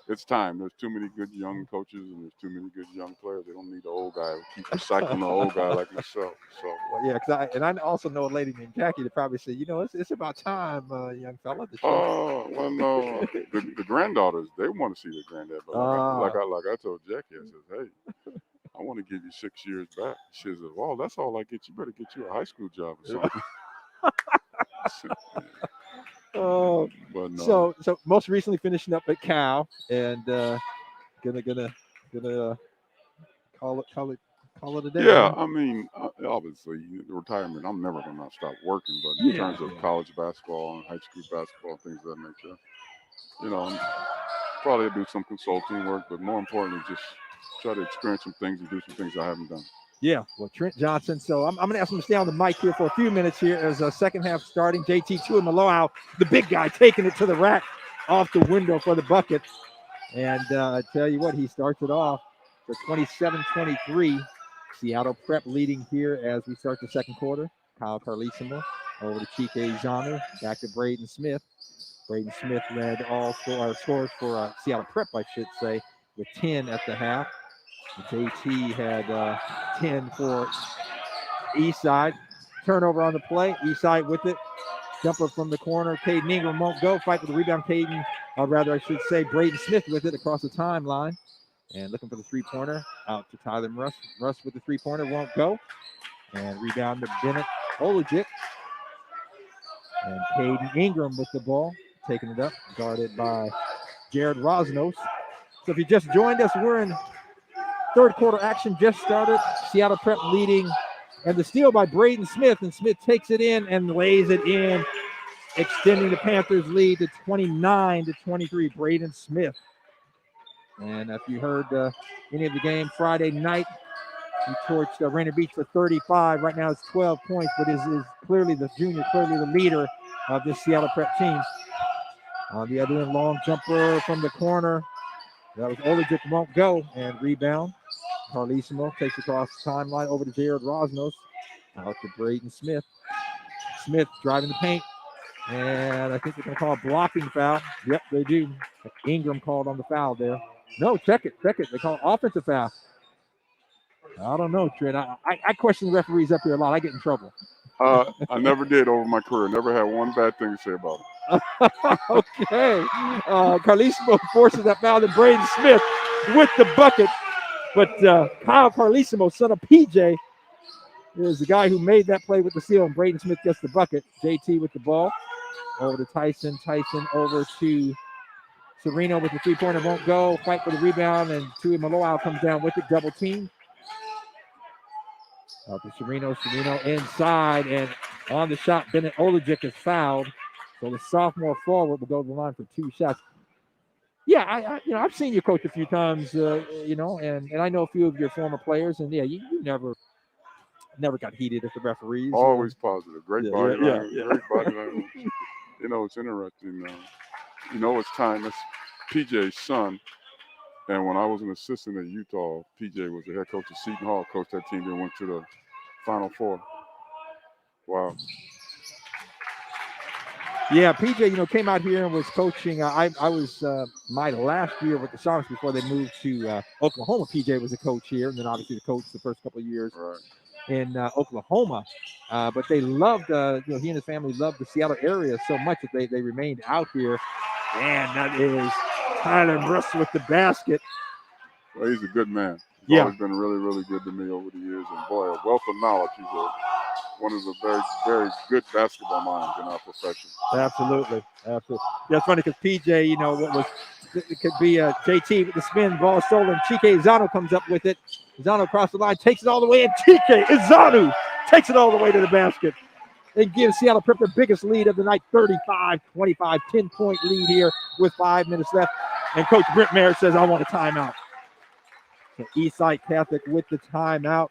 It's time. There's too many good young coaches, and there's too many good young players. They don't need the old guy. Keep recycling the old guy like myself. So well, yeah, because I also know a lady named Jackie that probably said, it's about time, young fella. Oh well, no, the granddaughters, they want to see their granddad, but like I told Jackie, I said, hey, I want to give you 6 years back. She said, well, that's all I get. You better get you a high school job or something. Oh, but no. So most recently finishing up at Cal, and gonna call it a day. Yeah, huh? I mean, obviously, retirement. I'm never gonna stop working, but in terms of college basketball and high school basketball, things of that nature, I'm probably do some consulting work, but more importantly, just try to experience some things and do some things I haven't done. Yeah, well, Trent Johnson. So I'm going to ask him to stay on the mic here for a few minutes here as a second half starting. JT Tuimoloau, the big guy, taking it to the rack off the window for the bucket. And I tell you what, he starts it off for 27-23. Seattle Prep leading here as we start the second quarter. Kyle Carlissimo over to Chike Janu, back to Braden Smith. Braden Smith led all scores for Seattle Prep, I should say, with 10 at the half. JT had 10 for Eastside. Turnover on the play. Eastside with it. Jumper from the corner. Caden Ingram won't go. Fight for the rebound. Caden, or rather I should say Braden Smith with it across the timeline. And looking for the three-pointer. Out to Tyler Russ. Russ with the three-pointer won't go. And rebound to Bennett Olajic. And Caden Ingram with the ball. Taking it up. Guarded by Jared Rosnos. So if you just joined us, we're in third quarter action. Just started. Seattle Prep leading. And the steal by Braden Smith. And Smith takes it in and lays it in, extending the Panthers' lead to 29-23. Braden Smith. And if you heard any of the game Friday night, he torched Rainier Beach for 35. Right now it's 12 points, but is clearly the junior, clearly the leader of this Seattle Prep team. On the other end, long jumper from the corner. That was Olajic, won't go. And rebound. Carlissimo takes across the timeline over to Jared Rosnos. Out to Braden Smith. Smith driving the paint. And I think they're going to call a blocking foul. Yep, they do. Ingram called on the foul there. No, check it. They call offensive foul. I don't know, Trent. I question the referees up here a lot. I get in trouble. I never did over my career. Never had one bad thing to say about it. Okay. Carlissimo forces that foul to Braden Smith with the bucket. But Kyle Carlissimo, son of PJ, is the guy who made that play with the steal, and Braden Smith gets the bucket. JT with the ball. Over to Tyson. Tyson over to Sereno with the three-pointer. Won't go. Fight for the rebound, and Tui Maloau comes down with it. Double team. Out to Sereno. Sereno inside, and on the shot, Bennett Olajic is fouled. So the sophomore forward will go to the line for 2 shots. Yeah, I've seen you coach a few times, and I know a few of your former players, and yeah, you never got heated at the referees. Always positive. Great body language. Yeah. Great body language. It's interesting. It's time. That's PJ's son. And when I was an assistant at Utah, PJ was the head coach of Seton Hall, coached that team that went to the Final Four. Wow. Yeah, PJ, came out here and was coaching. I was my last year with the Sonics before they moved to Oklahoma. PJ was a coach here, and then obviously the coach the first couple of years in Oklahoma. But they loved, he and his family loved the Seattle area so much that they remained out here. And that is Tyler Russ with the basket. Well, he's a good man. He's always been really, really good to me over the years. And boy, a wealth of knowledge. He's one of the very, very good basketball minds in our profession. Absolutely. Yeah, it's funny because PJ, it could be JT with the spin, ball stolen. Chike Izano comes up with it. Izano across the line, takes it all the way, and Chike Izano takes it all the way to the basket. It gives Seattle Prep the biggest lead of the night, 35-25, 10-point lead here with 5 minutes left. And Coach Brent Merritt says, I want a timeout. So Eastside Catholic with the timeout.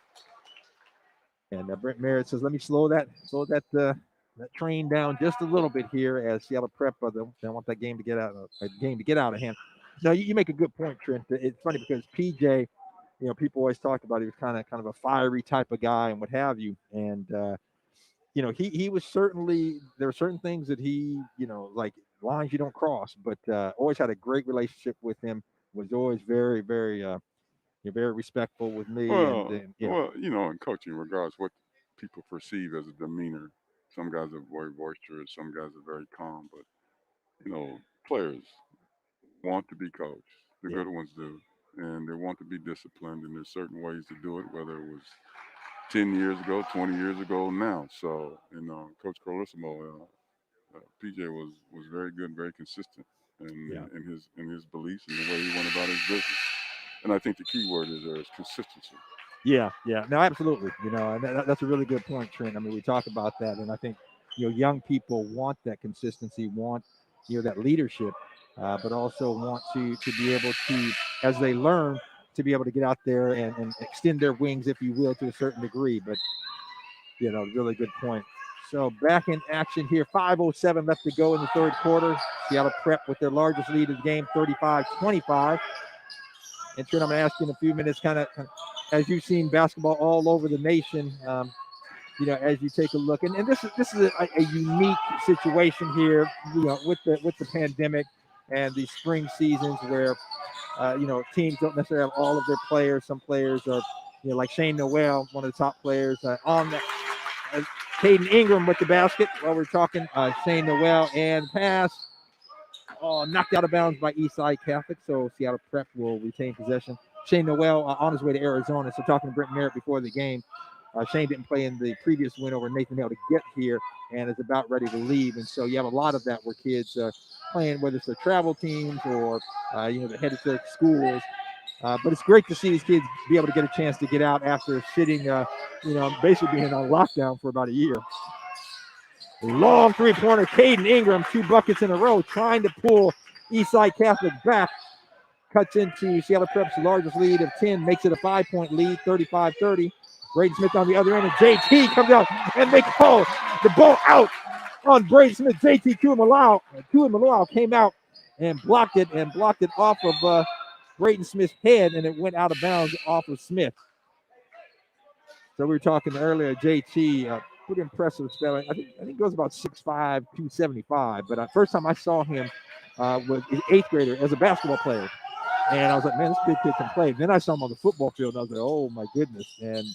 And Brent Merritt says, let me slow that train down just a little bit here as Seattle Prep, they want that game to get out of hand. Now, you make a good point, Trent. It's funny because PJ, people always talk about he was kind of a fiery type of guy and what have you. And, he was certainly, there were certain things that he, like lines you don't cross, but always had a great relationship with him, was always very, very, very respectful with me. Well, in coaching, regardless what people perceive as a demeanor, some guys are very boisterous, some guys are very calm, but, players want to be coached. The good ones do. And they want to be disciplined, and there's certain ways to do it, whether it was 10 years ago, 20 years ago, now. So, Coach Carlissimo, PJ was very good, very consistent in his beliefs and the way he went about his business. And I think the key word is consistency. Yeah. No, absolutely. And that's a really good point, Trent. I mean, we talk about that, and I think, young people want that consistency, want, that leadership, but also want to be able to, as they learn, to be able to get out there and extend their wings, if you will, to a certain degree. But, really good point. So back in action here, 5:07 left to go in the third quarter. Seattle Prep with their largest lead of the game, 35-25. And Trent, I'm going to ask you in a few minutes, kind of as you've seen basketball all over the nation, as you take a look, and this is a unique situation here, with the pandemic, and these spring seasons where, teams don't necessarily have all of their players. Some players are, like Shane Noel, one of the top players on that. Caden Ingram with the basket while we're talking. Shane Noel and pass. Oh, knocked out of bounds by Eastside Catholic, so Seattle Prep will retain possession. Shane Noel on his way to Arizona, so talking to Brent Merritt before the game. Shane didn't play in the previous win over Nathan Hale to get here and is about ready to leave. And so you have a lot of that where kids playing, whether it's their travel teams or, they're headed to their schools. But it's great to see these kids be able to get a chance to get out after sitting, basically being on lockdown for about a year. Long three-pointer, Caden Ingram, 2 buckets in a row, trying to pull Eastside Catholic back. Cuts into Seattle Prep's largest lead of 10, makes it a 5-point lead, 35-30. Braden Smith on the other end, and JT comes out, and they call the ball out on Braden Smith. JT Tuimalau came out and blocked it off of Braden Smith's head, and it went out of bounds off of Smith. So we were talking earlier, JT, pretty impressive spelling. I think it goes about 6'5", 275. But first time I saw him was an 8th grader as a basketball player. And I was like, man, this big kid can play. Then I saw him on the football field, and I was like, oh, my goodness. And,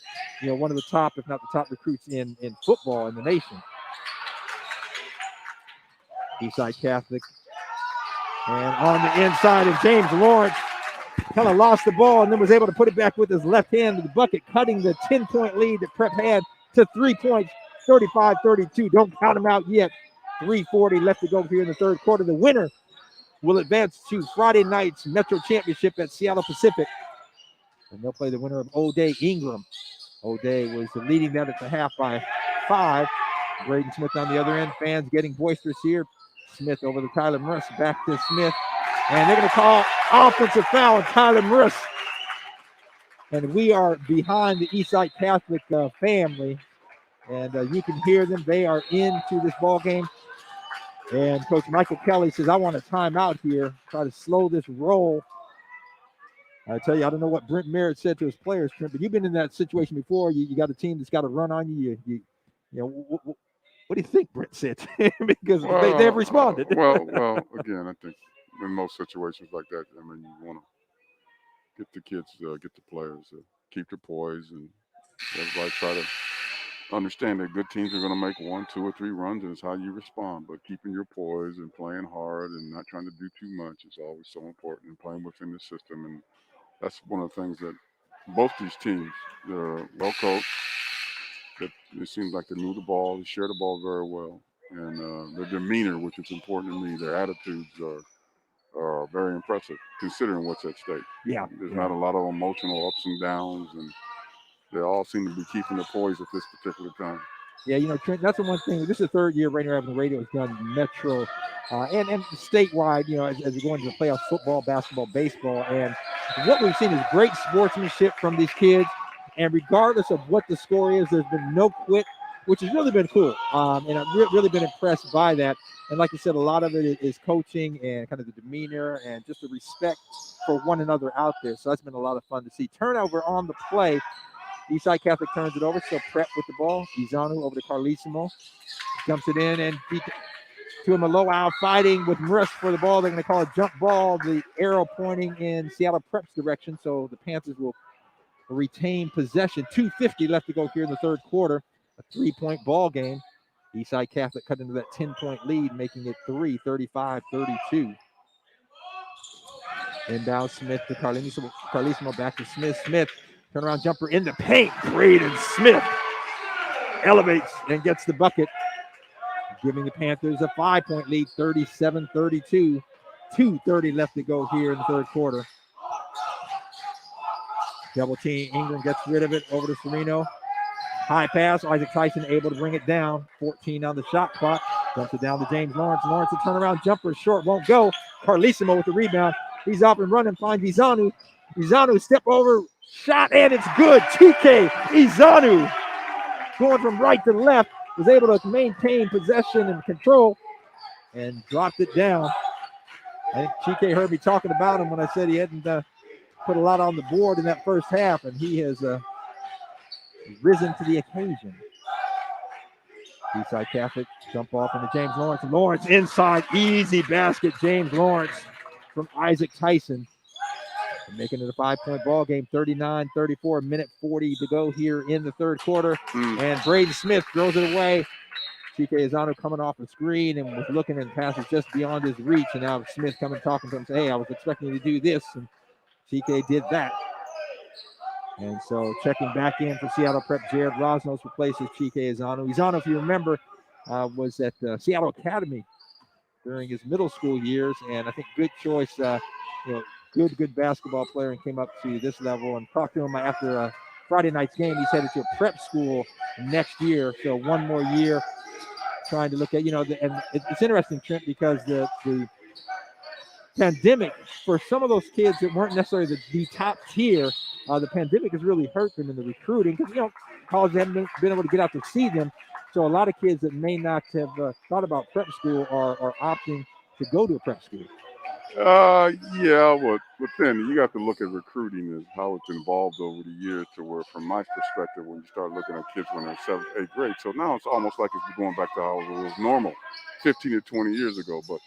one of the top, if not the top recruits in football in the nation. Eastside Catholic. And on the inside of James Lawrence, kind of lost the ball and then was able to put it back with his left hand to the bucket, cutting the 10-point lead that Prep had to 3 points, 35-32. Don't count him out yet. 3:40 left to go here in the third quarter. The winner will advance to Friday night's Metro Championship at Seattle Pacific. And they'll play the winner of O'Day Ingram. O'Day was leading that at the half by 5. Braden Smith on the other end. Fans getting boisterous here. Smith over to Tyler Morris. Back to Smith. And they're going to call offensive foul on Tyler Morris. And we are behind the Eastside Catholic family. And you can hear them. They are into this ball game. And Coach Michael Kelly says, I want a timeout here. Try to slow this roll. I tell you, I don't know what Brent Merritt said to his players, Trent, but you've been in that situation before. You got a team that's got to run on you. What do you think Brent said? Because they have responded. Well, again, I think in most situations like that, I mean, you want to get the kids, get the players, keep their poise, and everybody try to understand that good teams are going to make 1, 2, or 3 runs, and it's how you respond. But keeping your poise and playing hard and not trying to do too much is always so important, and playing within the system. And that's one of the things that both these teams, they're well coached. That it seems like they move the ball, they share the ball very well, and their demeanor, which is important to me, their attitudes are very impressive considering what's at stake. Yeah, there's not a lot of emotional ups and downs, and they all seem to be keeping their poise at this particular time. Yeah, Trent, that's the one thing. This is the 3rd year Rainier Avenue Radio has done Metro and statewide, as we go into the playoffs, football, basketball, baseball. And what we've seen is great sportsmanship from these kids. And regardless of what the score is, there's been no quit, which has really been cool. And I've really been impressed by that. And like you said, a lot of it is coaching and kind of the demeanor and just the respect for one another out there. So that's been a lot of fun to see. Turnover on the play. Eastside Catholic turns it over, so Prep with the ball. Izanu over to Carlissimo. Jumps it in, and Tuimalau fighting with Morris for the ball. They're going to call a jump ball. The arrow pointing in Seattle Prep's direction, so the Panthers will retain possession. 2:50 left to go here in the third quarter. A 3-point ball game. Eastside Catholic cut into that 10-point lead, making it 35-32. Inbound Smith to Carlissimo back to Smith. Smith, turnaround jumper in the paint. Braden Smith elevates and gets the bucket, giving the Panthers a 5-point lead, 37-32. 2:30 left to go here in the third quarter. Double team. Ingram gets rid of it over to Sereno. High pass. Isaac Tyson able to bring it down. 14 on the shot clock. Dumps it down to James Lawrence. Lawrence, a turnaround jumper. Short, won't go. Carlissimo with the rebound. He's off and running. Finds Izanu. Izanu step over. Shot, and it's good. TK Izanu going from right to left. Was able to maintain possession and control and dropped it down. I think TK heard me talking about him when I said he hadn't put a lot on the board in that first half, and he has risen to the occasion. Eastside Catholic jump off into James Lawrence. Lawrence inside, easy basket. James Lawrence from Isaac Tyson. Making it a 5-point ball game, 39-34, minute 40 to go here in the third quarter. And Braden Smith throws it away. TK Azano coming off the screen and was looking and passes just beyond his reach. And now Smith coming talking to him, say, hey, I was expecting you to do this. And TK did that. And so checking back in for Seattle Prep, Jared Rosnos replaces TK Azano. Azano, if you remember, was at Seattle Academy during his middle school years. And I think good choice, good basketball player, and came up to this level. And talked to him after Friday night's game. He's headed to a prep school next year. So one more year trying to look at, and it's interesting, Trent, because the pandemic, for some of those kids that weren't necessarily the top tier, the pandemic has really hurt them in the recruiting because, college haven't been able to get out to see them. So a lot of kids that may not have thought about prep school are opting to go to a prep school. Yeah, but then you got to look at recruiting as how it's evolved over the years to where, from my perspective, when you start looking at kids when they're 7th, 8th grade. So now it's almost like it's going back to how it was normal 15 to 20 years ago. But,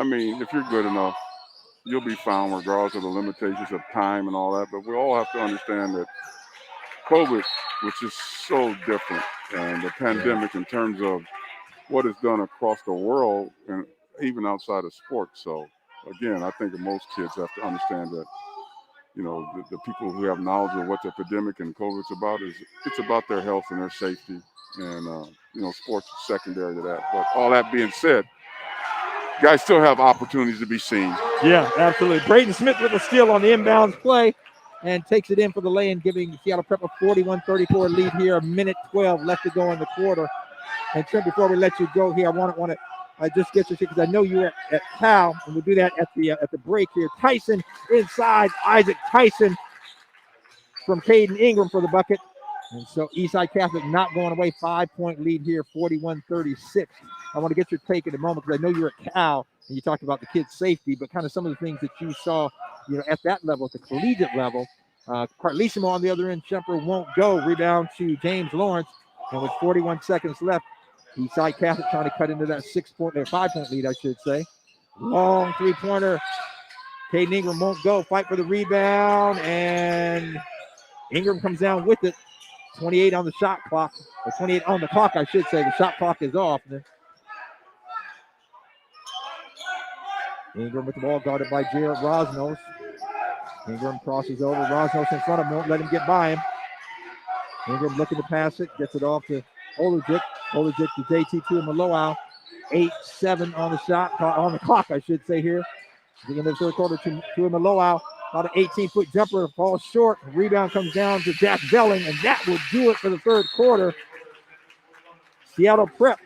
I mean, if you're good enough, you'll be found regardless of the limitations of time and all that. But we all have to understand that COVID, which is so different, and the pandemic in terms of what it's done across the world and even outside of sports. So, again, I think that most kids have to understand that, the people who have knowledge of what the epidemic and COVID is about it's about their health and their safety. And, sports is secondary to that. But all that being said, guys still have opportunities to be seen. Yeah, absolutely. Braden Smith with a steal on the inbounds play and takes it in for the lay-in, giving Seattle Prep a 41-34 lead here. A minute 12 left to go in the quarter. And Trent, before we let you go here, I want to just get you because I know you were at Cal, and we'll do that at the break here. Tyson inside, Isaac Tyson from Caden Ingram for the bucket. And so Eastside Catholic not going away, 5-point lead here, 41-36. I want to get your take in a moment because I know you're at Cal and you talked about the kids' safety, but kind of some of the things that you saw, at that level, at the collegiate level. Carlissimo on the other end, jumper won't go. Rebound to James Lawrence, and with 41 seconds left, Eastside Catholic trying to cut into that 5-point lead, I should say. Long three-pointer. Caden Ingram won't go. Fight for the rebound, and Ingram comes down with it. 28 on the shot clock, or 28 on the clock, I should say. The shot clock is off. Ingram with the ball, guarded by Jared Rosnos. Ingram crosses over. Rosnos in front of him, won't let him get by him. Ingram looking to pass it, gets it off to Olajic. Olajic to JT2 Maloau. 8-7 on the shot, on the clock, I should say here. At the end of the third quarter to Maloau. About an 18-foot jumper, falls short. Rebound comes down to Jack Velling, and that will do it for the third quarter. Seattle Prep,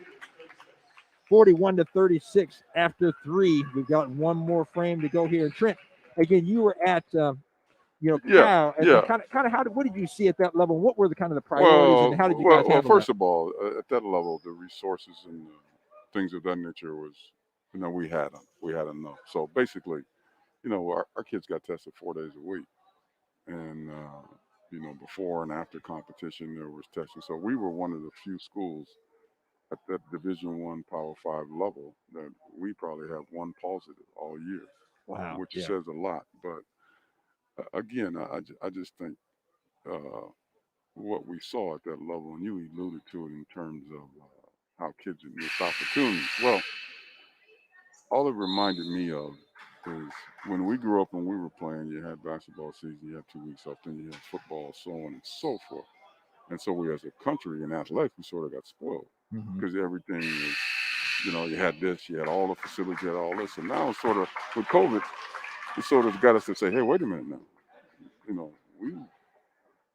41-36 after 3. We've got one more frame to go here. And Trent, again, you were at Cal, and what did you see at that level? What were the kind of the priorities, and how did you guys handle first that? of all, at that level, the resources and things of that nature was, we had enough. So basically, our kids got tested 4 days a week. And, before and after competition, there was testing. So we were one of the few schools at that Division I Power 5 level that we probably have one positive all year. Wow. Which says a lot. But, again, I just think what we saw at that level, and you alluded to it in terms of how kids are missed opportunities. Well, all it reminded me of is when we grew up and we were playing, you had basketball season, you had 2 weeks off, then you had football, so on and so forth. And so we as a country in athletics, we sort of got spoiled because everything was, you had this, you had all the facilities, you had all this. And now sort of with COVID, it sort of got us to say, hey, wait a minute now.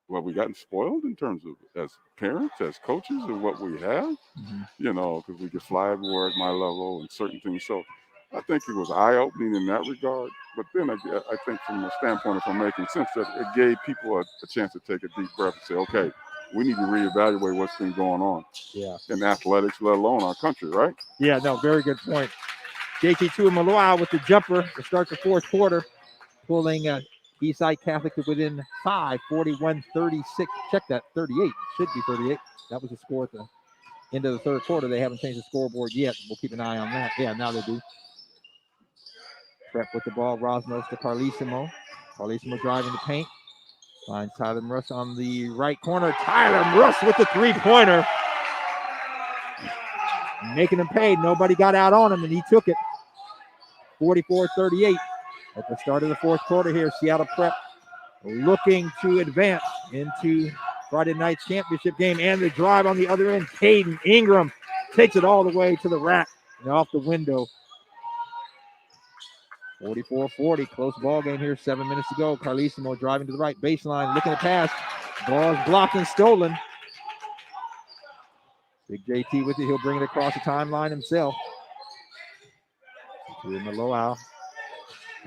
We gotten spoiled in terms of as parents, as coaches, and what we have, because we could fly everywhere at my level and certain things. So I think it was eye-opening in that regard. But then I think from the standpoint of making sense, that it gave people a chance to take a deep breath and say, okay, we need to reevaluate what's been going on in athletics, let alone our country, right? Yeah, no, very good point. JT2 Maloau with the jumper to start the fourth quarter, pulling Eastside Catholic to within 5, 41-36. Check that, 38. Should be 38. That was the score at the into the third quarter. They haven't changed the scoreboard yet. We'll keep an eye on that. Yeah, now they do. Prep with the ball. Rosnos to Carlissimo. Carlissimo driving the paint. Finds Tyler Russ on the right corner. Tyler Russ with the three-pointer. Making him pay. Nobody got out on him, and he took it. 44-38 at the start of the fourth quarter here. Seattle Prep looking to advance into Friday night's championship game, and the drive on the other end. Caden Ingram takes it all the way to the rack and off the window. 44-40, close ball game here. 7 minutes to go. Carlissimo driving to the right baseline, looking to pass. Ball is blocked and stolen. Big JT with it. He'll bring it across the timeline himself. To Maloau.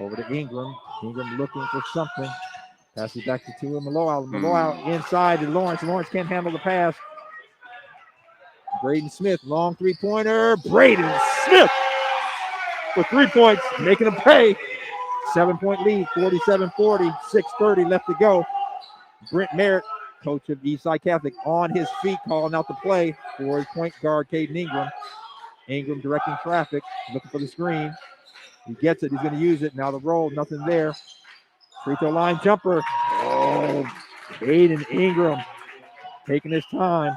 Over to Ingram. Ingram looking for something. Passes back to Tua Maloau. Maloau inside to Lawrence. Lawrence can't handle the pass. Braden Smith, long three-pointer. Braden Smith for 3 points, making him pay. 7-point lead, 47-40, 6:30 left to go. Brent Merritt, coach of Eastside Catholic, on his feet, calling out the play for his point guard, Caden Ingram. Ingram directing traffic, looking for the screen. He gets it. He's going to use it. Now the roll, nothing there. Free throw line jumper. Oh, Caden Ingram taking his time.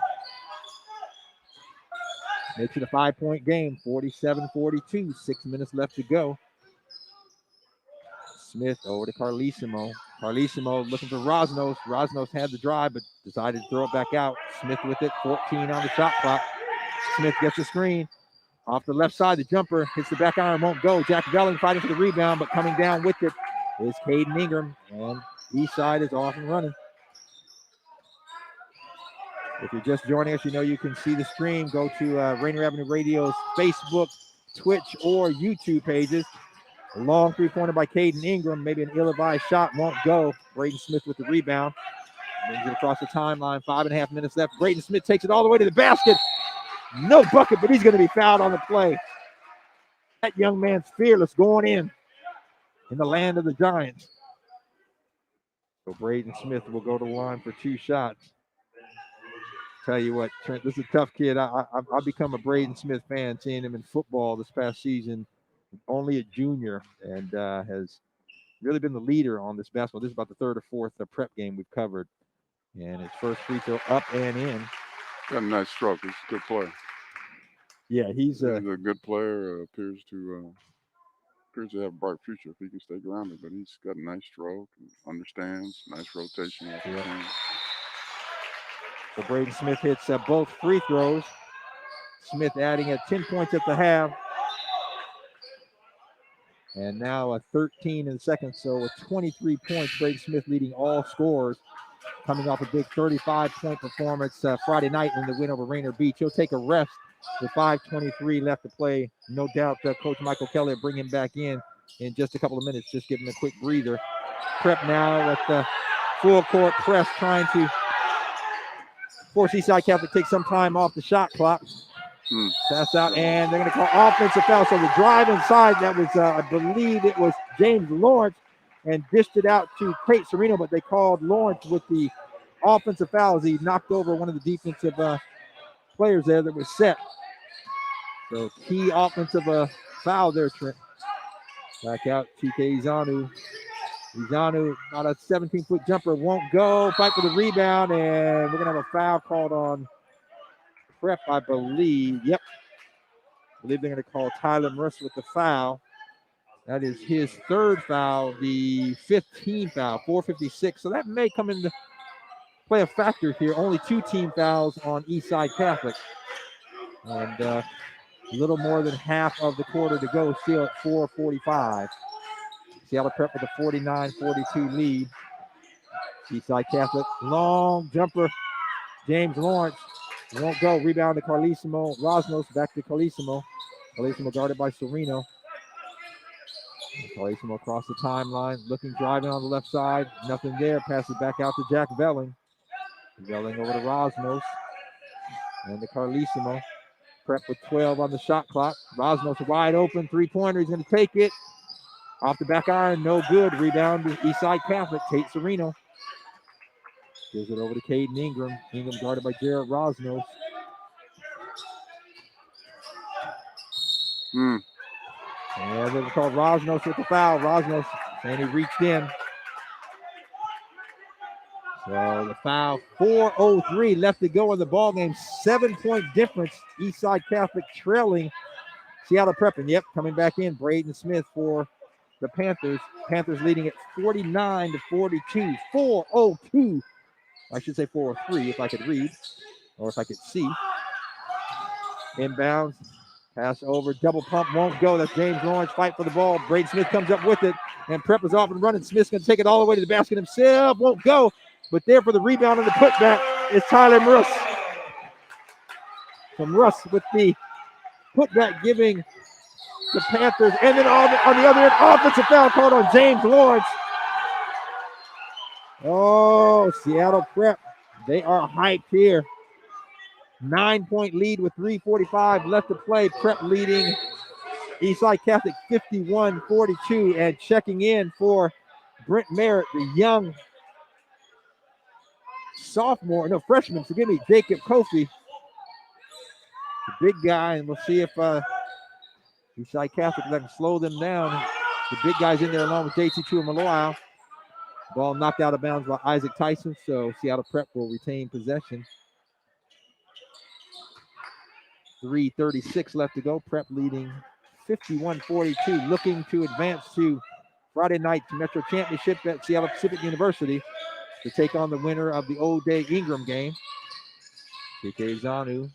Makes it a 5-point game, 47-42. 6 minutes left to go. Smith over to Carlissimo. Carlissimo looking for Rosnos. Rosnos had the drive, but decided to throw it back out. Smith with it, 14 on the shot clock. Smith gets the screen. Off the left side, the jumper hits the back iron, won't go. Jack Velling fighting for the rebound, but coming down with it is Caden Ingram, and Eastside is off and running. If you're just joining us, you know you can see the stream. Go to Rainier Avenue Radio's Facebook, Twitch, or YouTube pages. A long three-pointer by Caden Ingram, maybe an ill-advised shot, won't go. Braden Smith with the rebound. Brings it across the timeline, 5.5 minutes left. Braden Smith takes it all the way to the basket. No bucket, but he's going to be fouled on the play. That young man's fearless going in the land of the Giants. So Braden Smith will go to the line for 2 shots. Tell you what, Trent, this is a tough kid. I've become a Braden Smith fan, seeing him in football this past season. Only a junior, and has really been the leader on this basketball. This is about the third or fourth prep game we've covered. And his first free throw up and in. Got a nice stroke. He's a good player. Yeah, he's a good player. Appears to have a bright future if he can stay grounded. But he's got a nice stroke and understands. Nice rotation. Yeah. So Braden Smith hits both free throws. Smith adding 10 points at the half. And now 13 in the second, so with 23 points, Braden Smith leading all scorers, coming off a big 35-point performance Friday night in the win over Rainier Beach. He'll take a rest with 5:23 left to play. No doubt Coach Michael Kelly will bring him back in just a couple of minutes, just give him a quick breather. Prep now with the full court press, trying to force Eastside Catholic to take some time off the shot clock. Pass out, and they're going to call offensive foul. So the drive inside, that was, I believe it was James Lawrence, and dished it out to Tate Sereno, but they called Lawrence with the offensive foul as he knocked over one of the defensive players there that was set. So key offensive foul there, Trent. Back out, TK Izanu. Izanu, about a 17-foot jumper, won't go. Fight for the rebound, and we're going to have a foul called on Prep, I believe. Yep. I believe they're going to call Tyler Russ with the foul. That is his third foul, the 15th foul, 4:56. So that may come into play a factor here. Only 2 team fouls on Eastside Catholic. And a little more than half of the quarter to go, still at 4:45. Seattle Prep with a 49-42 lead. Eastside Catholic, long jumper. James Lawrence won't go. Rebound to Carlissimo. Rosnos back to Carlissimo. Carlissimo guarded by Sereno. Carlissimo across the timeline, looking, driving on the left side. Nothing there. Passes back out to Jack Velling. Velling over to Rosnos. And to Carlissimo. Prep with 12 on the shot clock. Rosnos wide open. 3-pointer. He's going to take it. Off the back iron. No good. Rebound to Eastside Catholic. Tate Sereno. Gives it over to Caden Ingram. Ingram guarded by Jared Rosnos. Mm. And they were called Rosnos with the foul. Rosnos saying he reached in. So the foul, 4:03 left to go in the ball game. 7-point difference. Eastside Catholic trailing Seattle Prep. And yep, coming back in, Braden Smith for the Panthers. Panthers leading at 49-42. 4:02. I should say 4:03 if I could read or if I could see. Inbounds. Pass over. Double pump won't go. That's James Lawrence. Fight for the ball. Braden Smith comes up with it. And Prep is off and running. Smith's going to take it all the way to the basket himself. Won't go. But there for the rebound and the putback is Tyler Russ. From Russ with the putback, giving the Panthers. And then on the other end, offensive foul called on James Lawrence. Oh, Seattle Prep. They are hyped here. 9-point lead with 3:45 left to play. Prep leading Eastside Catholic 51-42. And checking in for Brent Merritt, the young freshman, forgive me, Jacob Kofi, the big guy, and we'll see if Eastside Catholic can slow them down. The big guy's in there along with JT2 and Maloau. Ball knocked out of bounds by Isaac Tyson, so Seattle Prep will retain possession. 3:36 left to go. Prep leading 51-42, looking to advance to Friday night Metro Championship at Seattle Pacific University to take on the winner of the O'Day Ingram game. TK Zanu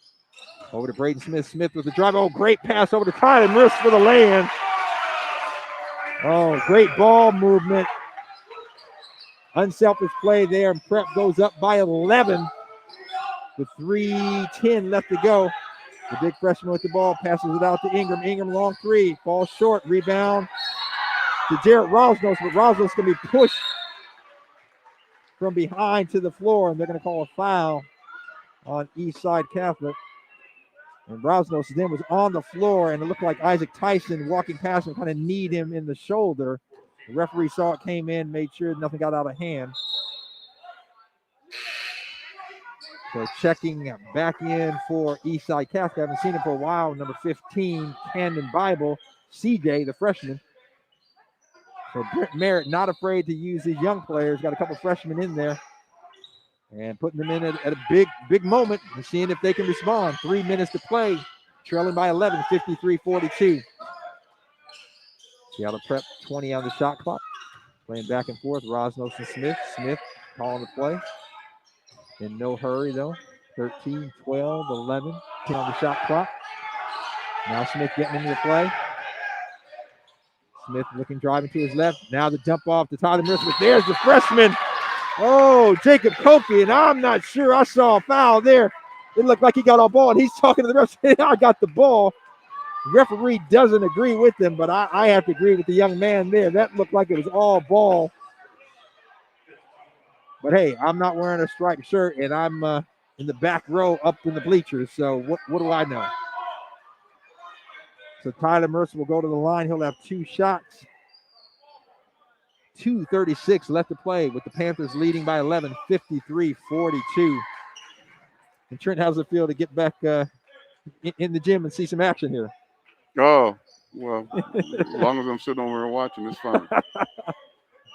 over to Braden Smith. Smith with the drive. Oh, great pass over to Tyler Russ for the lay-in. Oh, great ball movement. Unselfish play there, and Prep goes up by 11 with 3:10 left to go. The big freshman with the ball passes it out to Ingram. Ingram long three, falls short. Rebound to Jarrett Rosnos, but Rosnos going to be pushed from behind to the floor, and they're going to call a foul on Eastside Catholic. And Rosnos then was on the floor, and it looked like Isaac Tyson walking past him kind of kneed him in the shoulder. The referee saw it, came in, made sure nothing got out of hand. So checking back in for Eastside Catholic. I haven't seen him for a while. Number 15, Camden Bible. CJ, the freshman. So Brent Merritt not afraid to use his young players. Got a couple freshmen in there. And putting them in at a big moment and seeing if they can respond. 3 minutes to play. Trailing by 11, 53-42. Seattle Prep 20 on the shot clock. Playing back and forth. Rosnos and Smith. Smith calling the play. In no hurry, though. 13, 12, 11. 10 on the shot clock. Now Smith getting into the play. Smith looking, driving to his left. Now the dump off to Tyler Mercer. There's the freshman. Oh, Jacob Kofi, and I'm not sure. I saw a foul there. It looked like he got all ball, and he's talking to the rest. I got the ball. The referee doesn't agree with him, but I have to agree with the young man there. That looked like it was all ball. But hey, I'm not wearing a striped shirt, and I'm in the back row up in the bleachers. So what do I know? So Tyler Mercer will go to the line. He'll have 2 shots. 2:36 left to play with the Panthers leading by 11, 53-42. And Trent, how's it feel to get back in the gym and see some action here? Oh, well, as long as I'm sitting over and watching, it's fine.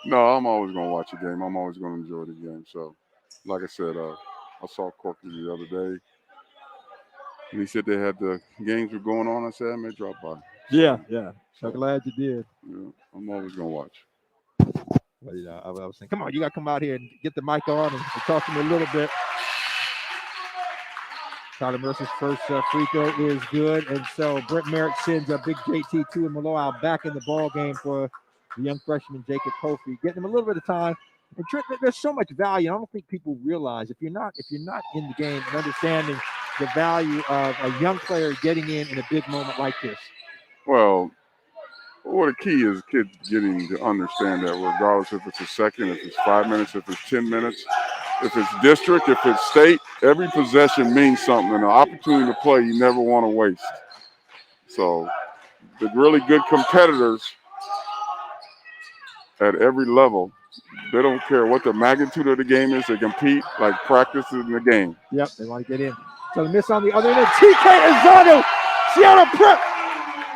No, I'm always going to watch a game. I'm always going to enjoy the game. So, like I said, I saw Corky the other day. And he said they had the games were going on. I said, I may drop by. Yeah. So, I'm glad you did. Yeah, I'm always going to watch. But, I was saying, come on, you got to come out here and get the mic on and talk to me a little bit. Tyler Mercer's first free throw is good. And so Brent Merritt sends a big JT2 and Maloau back in the ball game for the young freshman Jacob Kofi, getting him a little bit of time. And Trent, there's so much value. I don't think people realize if you're not in the game and understanding the value of a young player getting in a big moment like this. Well, the key is kids getting to understand that regardless if it's a second, if it's 5 minutes, if it's 10 minutes, if it's district, if it's state, every possession means something. And the opportunity to play you never want to waste. So the really good competitors at every level, they don't care what the magnitude of the game is. They compete like practice in the game. Yep, they want to get in. So the miss on the other end. TK Izano, Seattle Prep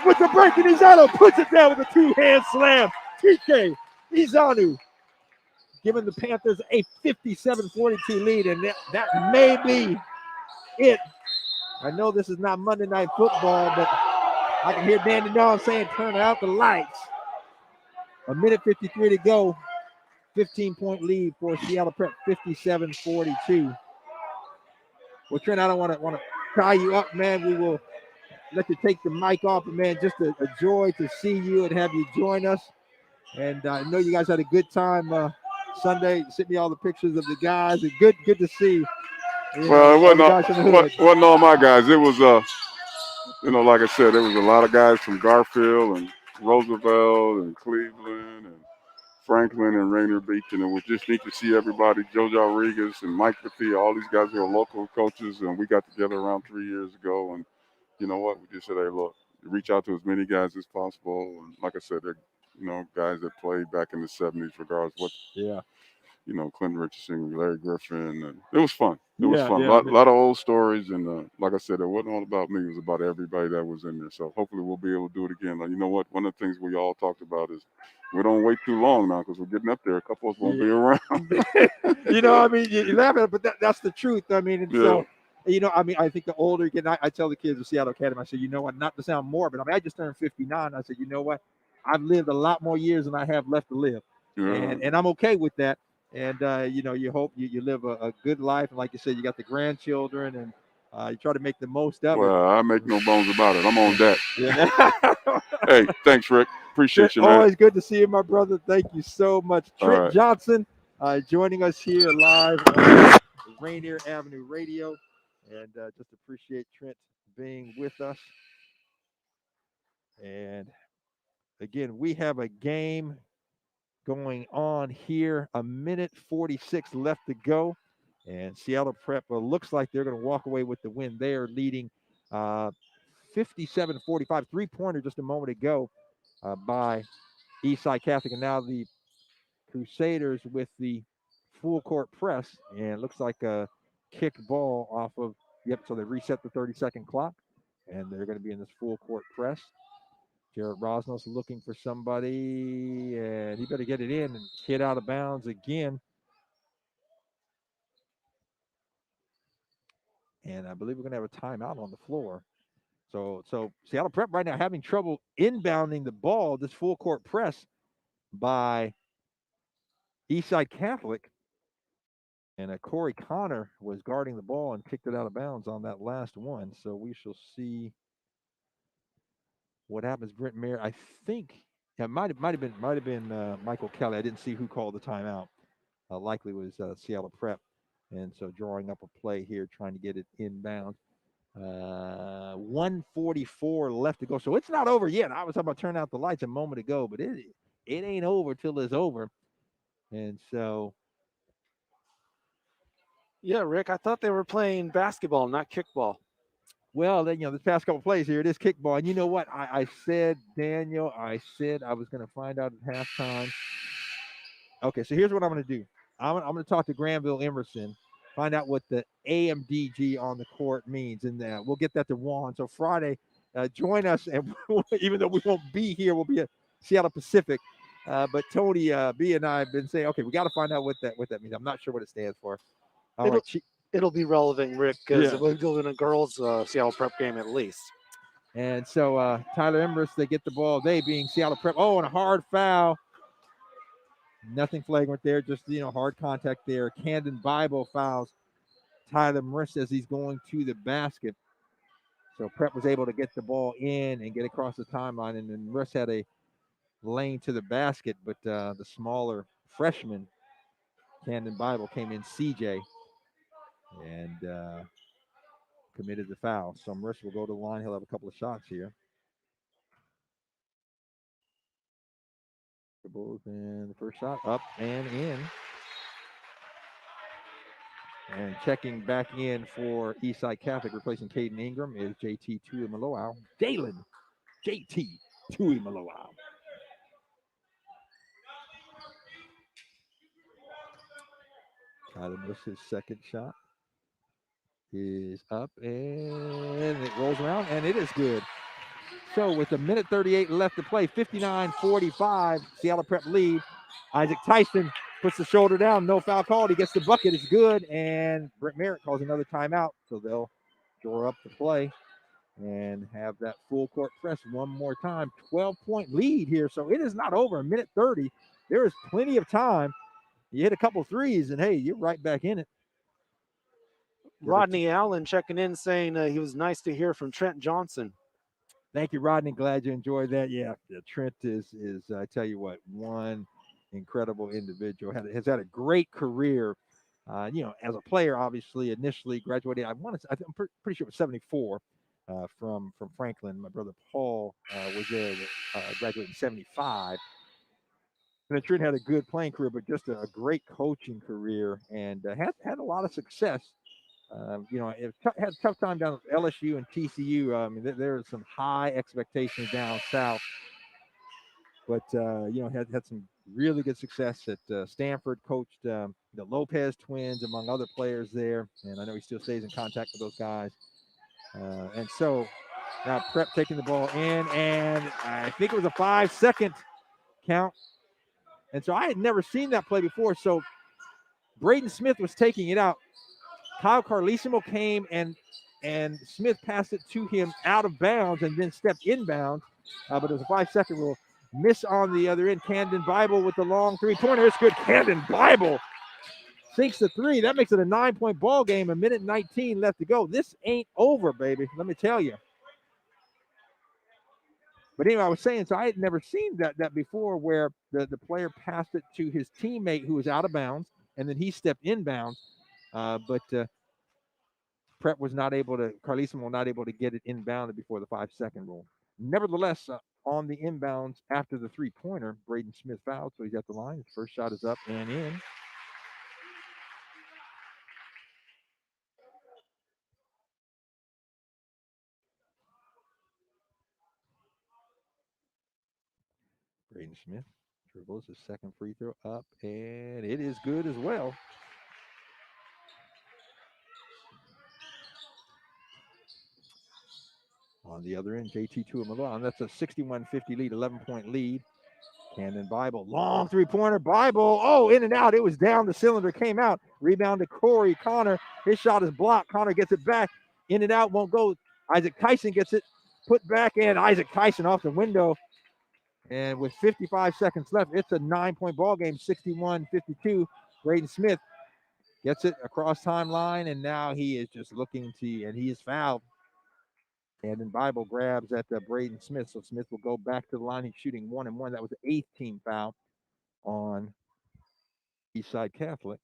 with the break, and Izano puts it down with a two-hand slam. TK Izano giving the Panthers a 57-42 lead, and that may be it. I know this is not Monday Night Football, but I can hear Danny Dawn saying, turn out the lights. A minute 53 to go. 15-point lead for Seattle Prep, 57-42. Well, Trent, I don't want to tie you up, man. We will let you take the mic off, man. Just a joy to see you and have you join us. And I know you guys had a good time Sunday. Sent me all the pictures of the guys. And good to see. Well, All the guys from the hood. wasn't all my guys. It was, like I said, there was a lot of guys from Garfield and Roosevelt and Cleveland and Franklin and Rainier Beach, and it was just neat to see everybody. Joe Rodriguez and Mike Pathia, all these guys who are local coaches, and we got together around 3 years ago. And you know what? We just said, hey, look, reach out to as many guys as possible. And like I said, they're guys that played back in the '70s, regardless what. Yeah. Clinton Richardson, Larry Griffin, and it was fun. It was fun. Yeah. A lot of old stories, and like I said, it wasn't all about me. It was about everybody that was in there. So hopefully we'll be able to do it again. Like, you know what? One of the things we all talked about is we don't wait too long now because we're getting up there. A couple of us won't be around. You laugh at it, but that's the truth. I mean, and so, I think the older you get, I tell the kids at Seattle Academy, I said, you know what, not to sound morbid. I mean, I just turned 59. I said, you know what? I've lived a lot more years than I have left to live. Yeah. And I'm okay with that. And, you hope you live a good life. And like you said, you got the grandchildren and you try to make the most of it. Well, I make no bones about it. I'm on deck. Yeah. Hey, thanks, Rick. Appreciate you, man. Always good to see you, my brother. Thank you so much. Trent Johnson joining us here live on Rainier Avenue Radio. And just appreciate Trent being with us. And again, we have a game going on here. A minute 46 left to go. And Seattle Prep looks like they're going to walk away with the win. They are leading 57-45. Three-pointer just a moment ago by Eastside Catholic. And now the Crusaders with the full court press. And it looks like a kick ball off of, so they reset the 30-second clock. And they're going to be in this full court press. Jared Rosnos looking for somebody, and he better get it in and hit out of bounds again. And I believe we're going to have a timeout on the floor. So Seattle Prep right now having trouble inbounding the ball, this full court press by Eastside Catholic. And Corey Connor was guarding the ball and kicked it out of bounds on that last one. So we shall see what happens. Brent Mayer, I think, it might have been Michael Kelly. I didn't see who called the timeout. Likely was Seattle Prep. And so drawing up a play here, trying to get it inbound. 1:44 left to go. So it's not over yet. I was about to turn out the lights a moment ago, but it ain't over till it's over. And so. Yeah, Rick, I thought they were playing basketball, not kickball. Well, then, this past couple plays here, it is kickball. And you know what? I said, Daniel, I was going to find out at halftime. Okay, so here's what I'm going to do. I'm going to talk to Granville Emerson, find out what the AMDG on the court means, and we'll get that to Juan. So Friday, join us, and even though we won't be here, we'll be at Seattle Pacific. But Tony B and I have been saying, okay, we got to find out what that means. I'm not sure what it stands for. It'll be relevant, Rick, because we're doing a girls' Seattle Prep game at least. And so Tyler Emrys, they get the ball. They being Seattle Prep. Oh, and a hard foul. Nothing flagrant there, just hard contact there. Camden Bible fouls Tyler Emrys as he's going to the basket. So Prep was able to get the ball in and get across the timeline, and then Emrys had a lane to the basket, but the smaller freshman, Camden Bible, came in CJ and committed the foul. So Emrys will go to the line. He'll have a couple of shots here. And the first shot up and in. And checking back in for Eastside Catholic, replacing Caden Ingram, is JT Tuimoloau. Dalen JT Tuimoloau. Tyler missed his second shot. Is up and it rolls around and it is good. so with a minute 38 left to play, 59-45, Seattle Prep lead. Isaac Tyson puts the shoulder down, no foul called. He gets the bucket, it's good, and Brent Merritt calls another timeout, so they'll shore up the play and have that full court press one more time. 12-point lead here, so it is not over. A minute 30. There is plenty of time. You hit a couple threes, and hey, you're right back in it. Rodney Allen checking in saying he was nice to hear from Trent Johnson. Thank you, Rodney. Glad you enjoyed that. Yeah, Trent is I tell you what, one incredible individual. Has had a great career. As a player, obviously, initially graduated. I'm pretty sure it was 74 from Franklin. My brother Paul was there, graduated in 75. And then Trent had a good playing career, but just a great coaching career, and had a lot of success. It had a tough time down at LSU and TCU. There are some high expectations down south, but had some really good success at Stanford. Coached the Lopez twins, among other players there, and I know he still stays in contact with those guys. And so now Prep taking the ball in, and I think it was a 5-second count. And so I had never seen that play before. So Braden Smith was taking it out. Kyle Carlesimo came and Smith passed it to him out of bounds and then stepped inbound. But it was a 5-second rule. Miss on the other end. Camden Bible with the long three-pointer. It's good. Camden Bible sinks the three. That makes it a 9-point ball game. A minute 19 left to go. This ain't over, baby. Let me tell you. But anyway, I was saying, so I had never seen that before, where the player passed it to his teammate who was out of bounds, and then he stepped inbounds. But Prep was not able to, Carlesimo was not able to get it inbounded before the 5-second rule. Nevertheless, on the inbounds after the three-pointer, Braden Smith fouled, so he's at the line. His first shot is up and in. Braden Smith dribbles his second free throw up, and it is good as well. On the other end, JT Tuamaloa, and that's a 61-50 lead, 11-point lead. Camden Bible, long three-pointer, Bible, in and out. It was down the cylinder, came out. Rebound to Corey Connor. His shot is blocked. Connor gets it back. In and out, won't go. Isaac Tyson gets it put back in. Isaac Tyson off the window. And with 55 seconds left, it's a 9-point ball game, 61-52. Braden Smith gets it across timeline, and now he is just looking to, and he is fouled. And then Bible grabs at Braden Smith. So Smith will go back to the line. He's shooting 1-1. That was the 8th team foul on Eastside Catholic.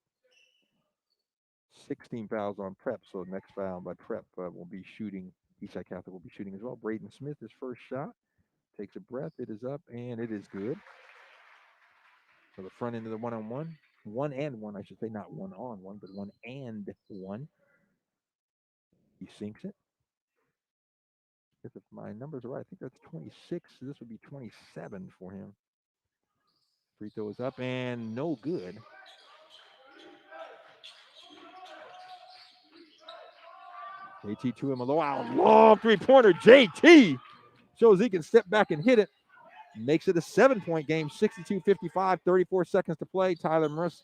16 fouls on Prep. So next foul by Prep will be shooting. Eastside Catholic will be shooting as well. Braden Smith, his first shot. Takes a breath. It is up, and it is good. So the front end of the 1-on-1. 1-and-1, I should say. Not 1-on-1, but 1-and-1. He sinks it. If my numbers are right, I think that's 26. So this would be 27 for him. Free throw is up and no good. JT Tuamaloa, long three-pointer. JT shows he can step back and hit it. Makes it a 7-point game, 62-55, 34 seconds to play. Tyler Morris,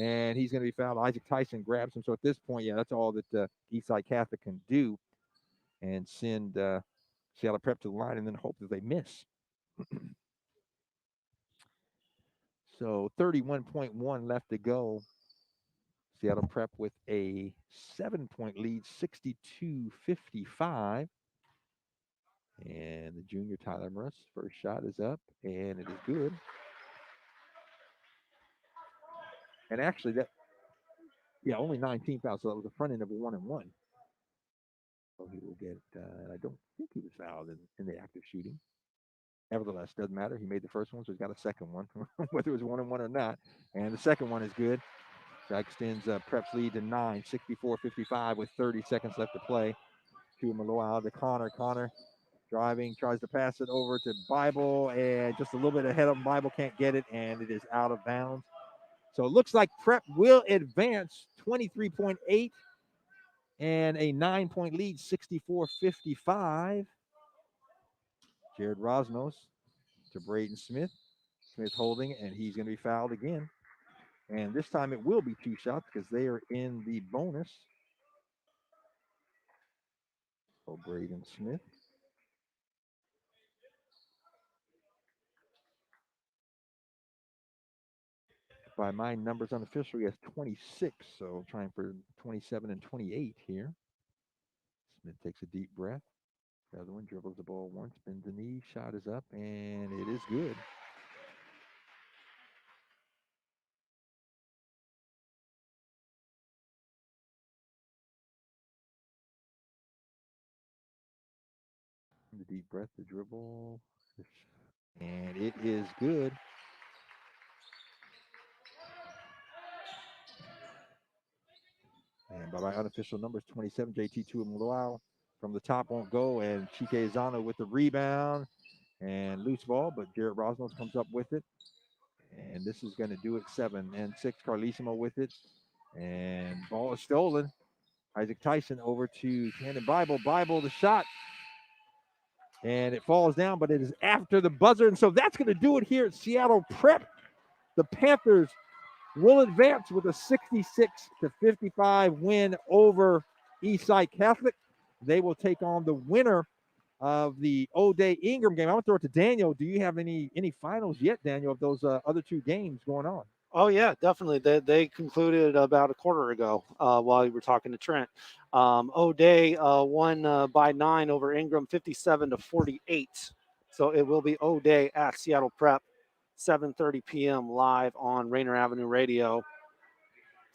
and he's going to be fouled. Isaac Tyson grabs him. So at this point, that's all that Eastside Catholic can do, and send Seattle Prep to the line and then hope that they miss. So 31.1 left to go. Seattle Prep with a 7-point lead, 62-55. And the junior Tyler Morris, first shot is up, and it is good. And actually, only 19 fouls, so that was the front end of a 1-and-1. So he will get, I don't think he was fouled in the active shooting. Nevertheless, doesn't matter. He made the first one, so he's got a second one, whether it was 1-and-1 or not. And the second one is good. That extends Prep's lead to 9, 64-55 with 30 seconds left to play. Tuamaloa to Connor. Connor driving, tries to pass it over to Bible, and just a little bit ahead of him. Bible can't get it, and it is out of bounds. So it looks like Prep will advance 23.8 and a 9-point lead, 64-55. Jared Rosnos to Braden Smith. Smith holding, and he's going to be fouled again. And this time it will be 2 shots because they are in the bonus. So Braden Smith. By my numbers unofficial, he has 26. So trying for 27 and 28 here. Smith takes a deep breath. The other one dribbles the ball once, bends the knee, shot is up, and it is good. The deep breath, the dribble, and it is good. And by my unofficial numbers, 27, JT2 and Muluau from the top won't go, and Chike Izano with the rebound and loose ball, but Jared Rosnos comes up with it. And this is going to do it 7 and 6. Carlissimo with it, and ball is stolen. Isaac Tyson over to Cannon Bible. Bible, the shot. And it falls down, but it is after the buzzer. And so that's going to do it here at Seattle Prep. The Panthers will advance with a 66-55 win over Eastside Catholic. They will take on the winner of the O'Day Ingram game. I'm going to throw it to Daniel. Do you have any finals yet, Daniel, of those other 2 games going on? Oh yeah, definitely. They concluded about a quarter ago while you were talking to Trent. O'Day won by 9 over Ingram, 57-48. So it will be O'Day at Seattle Prep, 7:30 p.m. live on Rainier Avenue Radio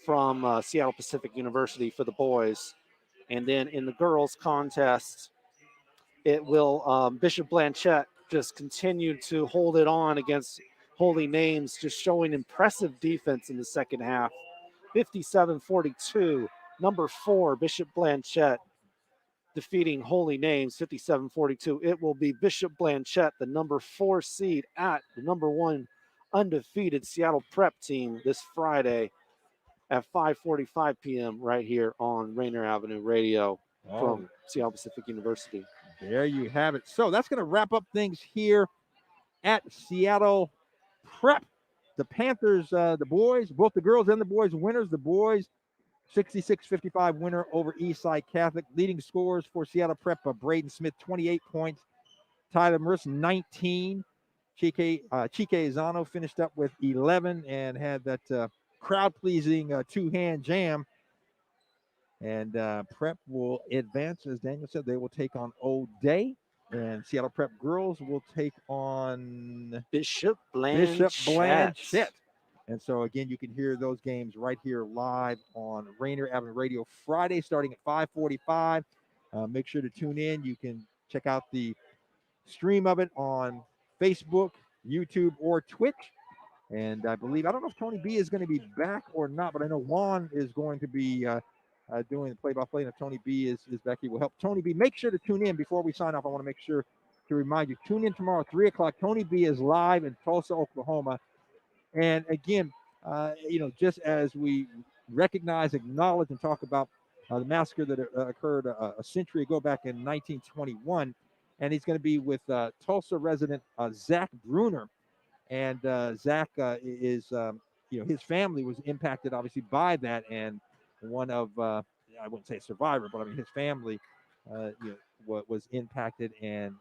from Seattle Pacific University for the boys. And then in the girls contest, it will Bishop Blanchette just continue to hold it on against Holy Names, just showing impressive defense in the second half. 57-42, number 4, Bishop Blanchette defeating Holy Names, 57-42. It will be Bishop Blanchette, the number 4 seed at the number 1 undefeated Seattle Prep team this Friday at 5:45 p.m. right here on Rainier Avenue Radio from Seattle Pacific University. There you have it. So that's going to wrap up things here at Seattle Prep. The Panthers, the boys, both the girls and the boys winners. The boys, 66-55 winner over Eastside Catholic. Leading scorers for Seattle Prep, Braden Smith, 28 points. Tyler Merce, 19. Chike Izano finished up with 11 and had that crowd-pleasing 2-hand jam. And Prep will advance, as Daniel said. They will take on O'Day. And Seattle Prep girls will take on Bishop Blanchette. And so, again, you can hear those games right here live on Rainier Avenue Radio Friday starting at 5:45. Make sure to tune in. You can check out the stream of it on Facebook, YouTube, or Twitch. And I don't know if Tony B is going to be back or not, but I know Juan is going to be doing the play-by-play. And if Tony B is back, he will help. Tony B, make sure to tune in before we sign off. I want to make sure to remind you, tune in tomorrow, 3 o'clock. Tony B is live in Tulsa, Oklahoma. And again, just as we recognize, acknowledge, and talk about the massacre that occurred a century ago back in 1921, and he's going to be with Tulsa resident Zach Bruner. And Zach is, his family was impacted, obviously, by that. And one of, I wouldn't say a survivor, but I mean, his family, was impacted and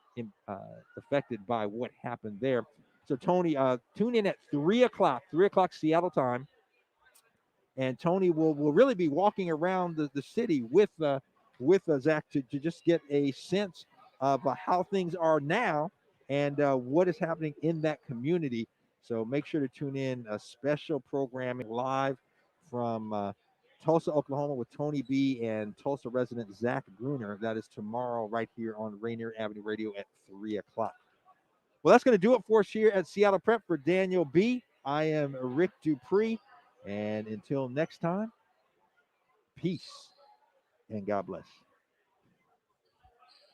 affected by what happened there. So, Tony, tune in at 3 o'clock Seattle time. And Tony will really be walking around the city with Zach to just get a sense of how things are now and what is happening in that community. So make sure to tune in. A special programming live from Tulsa, Oklahoma with Tony B and Tulsa resident Zach Bruner. That is tomorrow right here on Rainier Avenue Radio at 3 o'clock. Well, that's going to do it for us here at Seattle Prep. For Daniel B, I am Rick Dupree. And until next time, peace and God bless.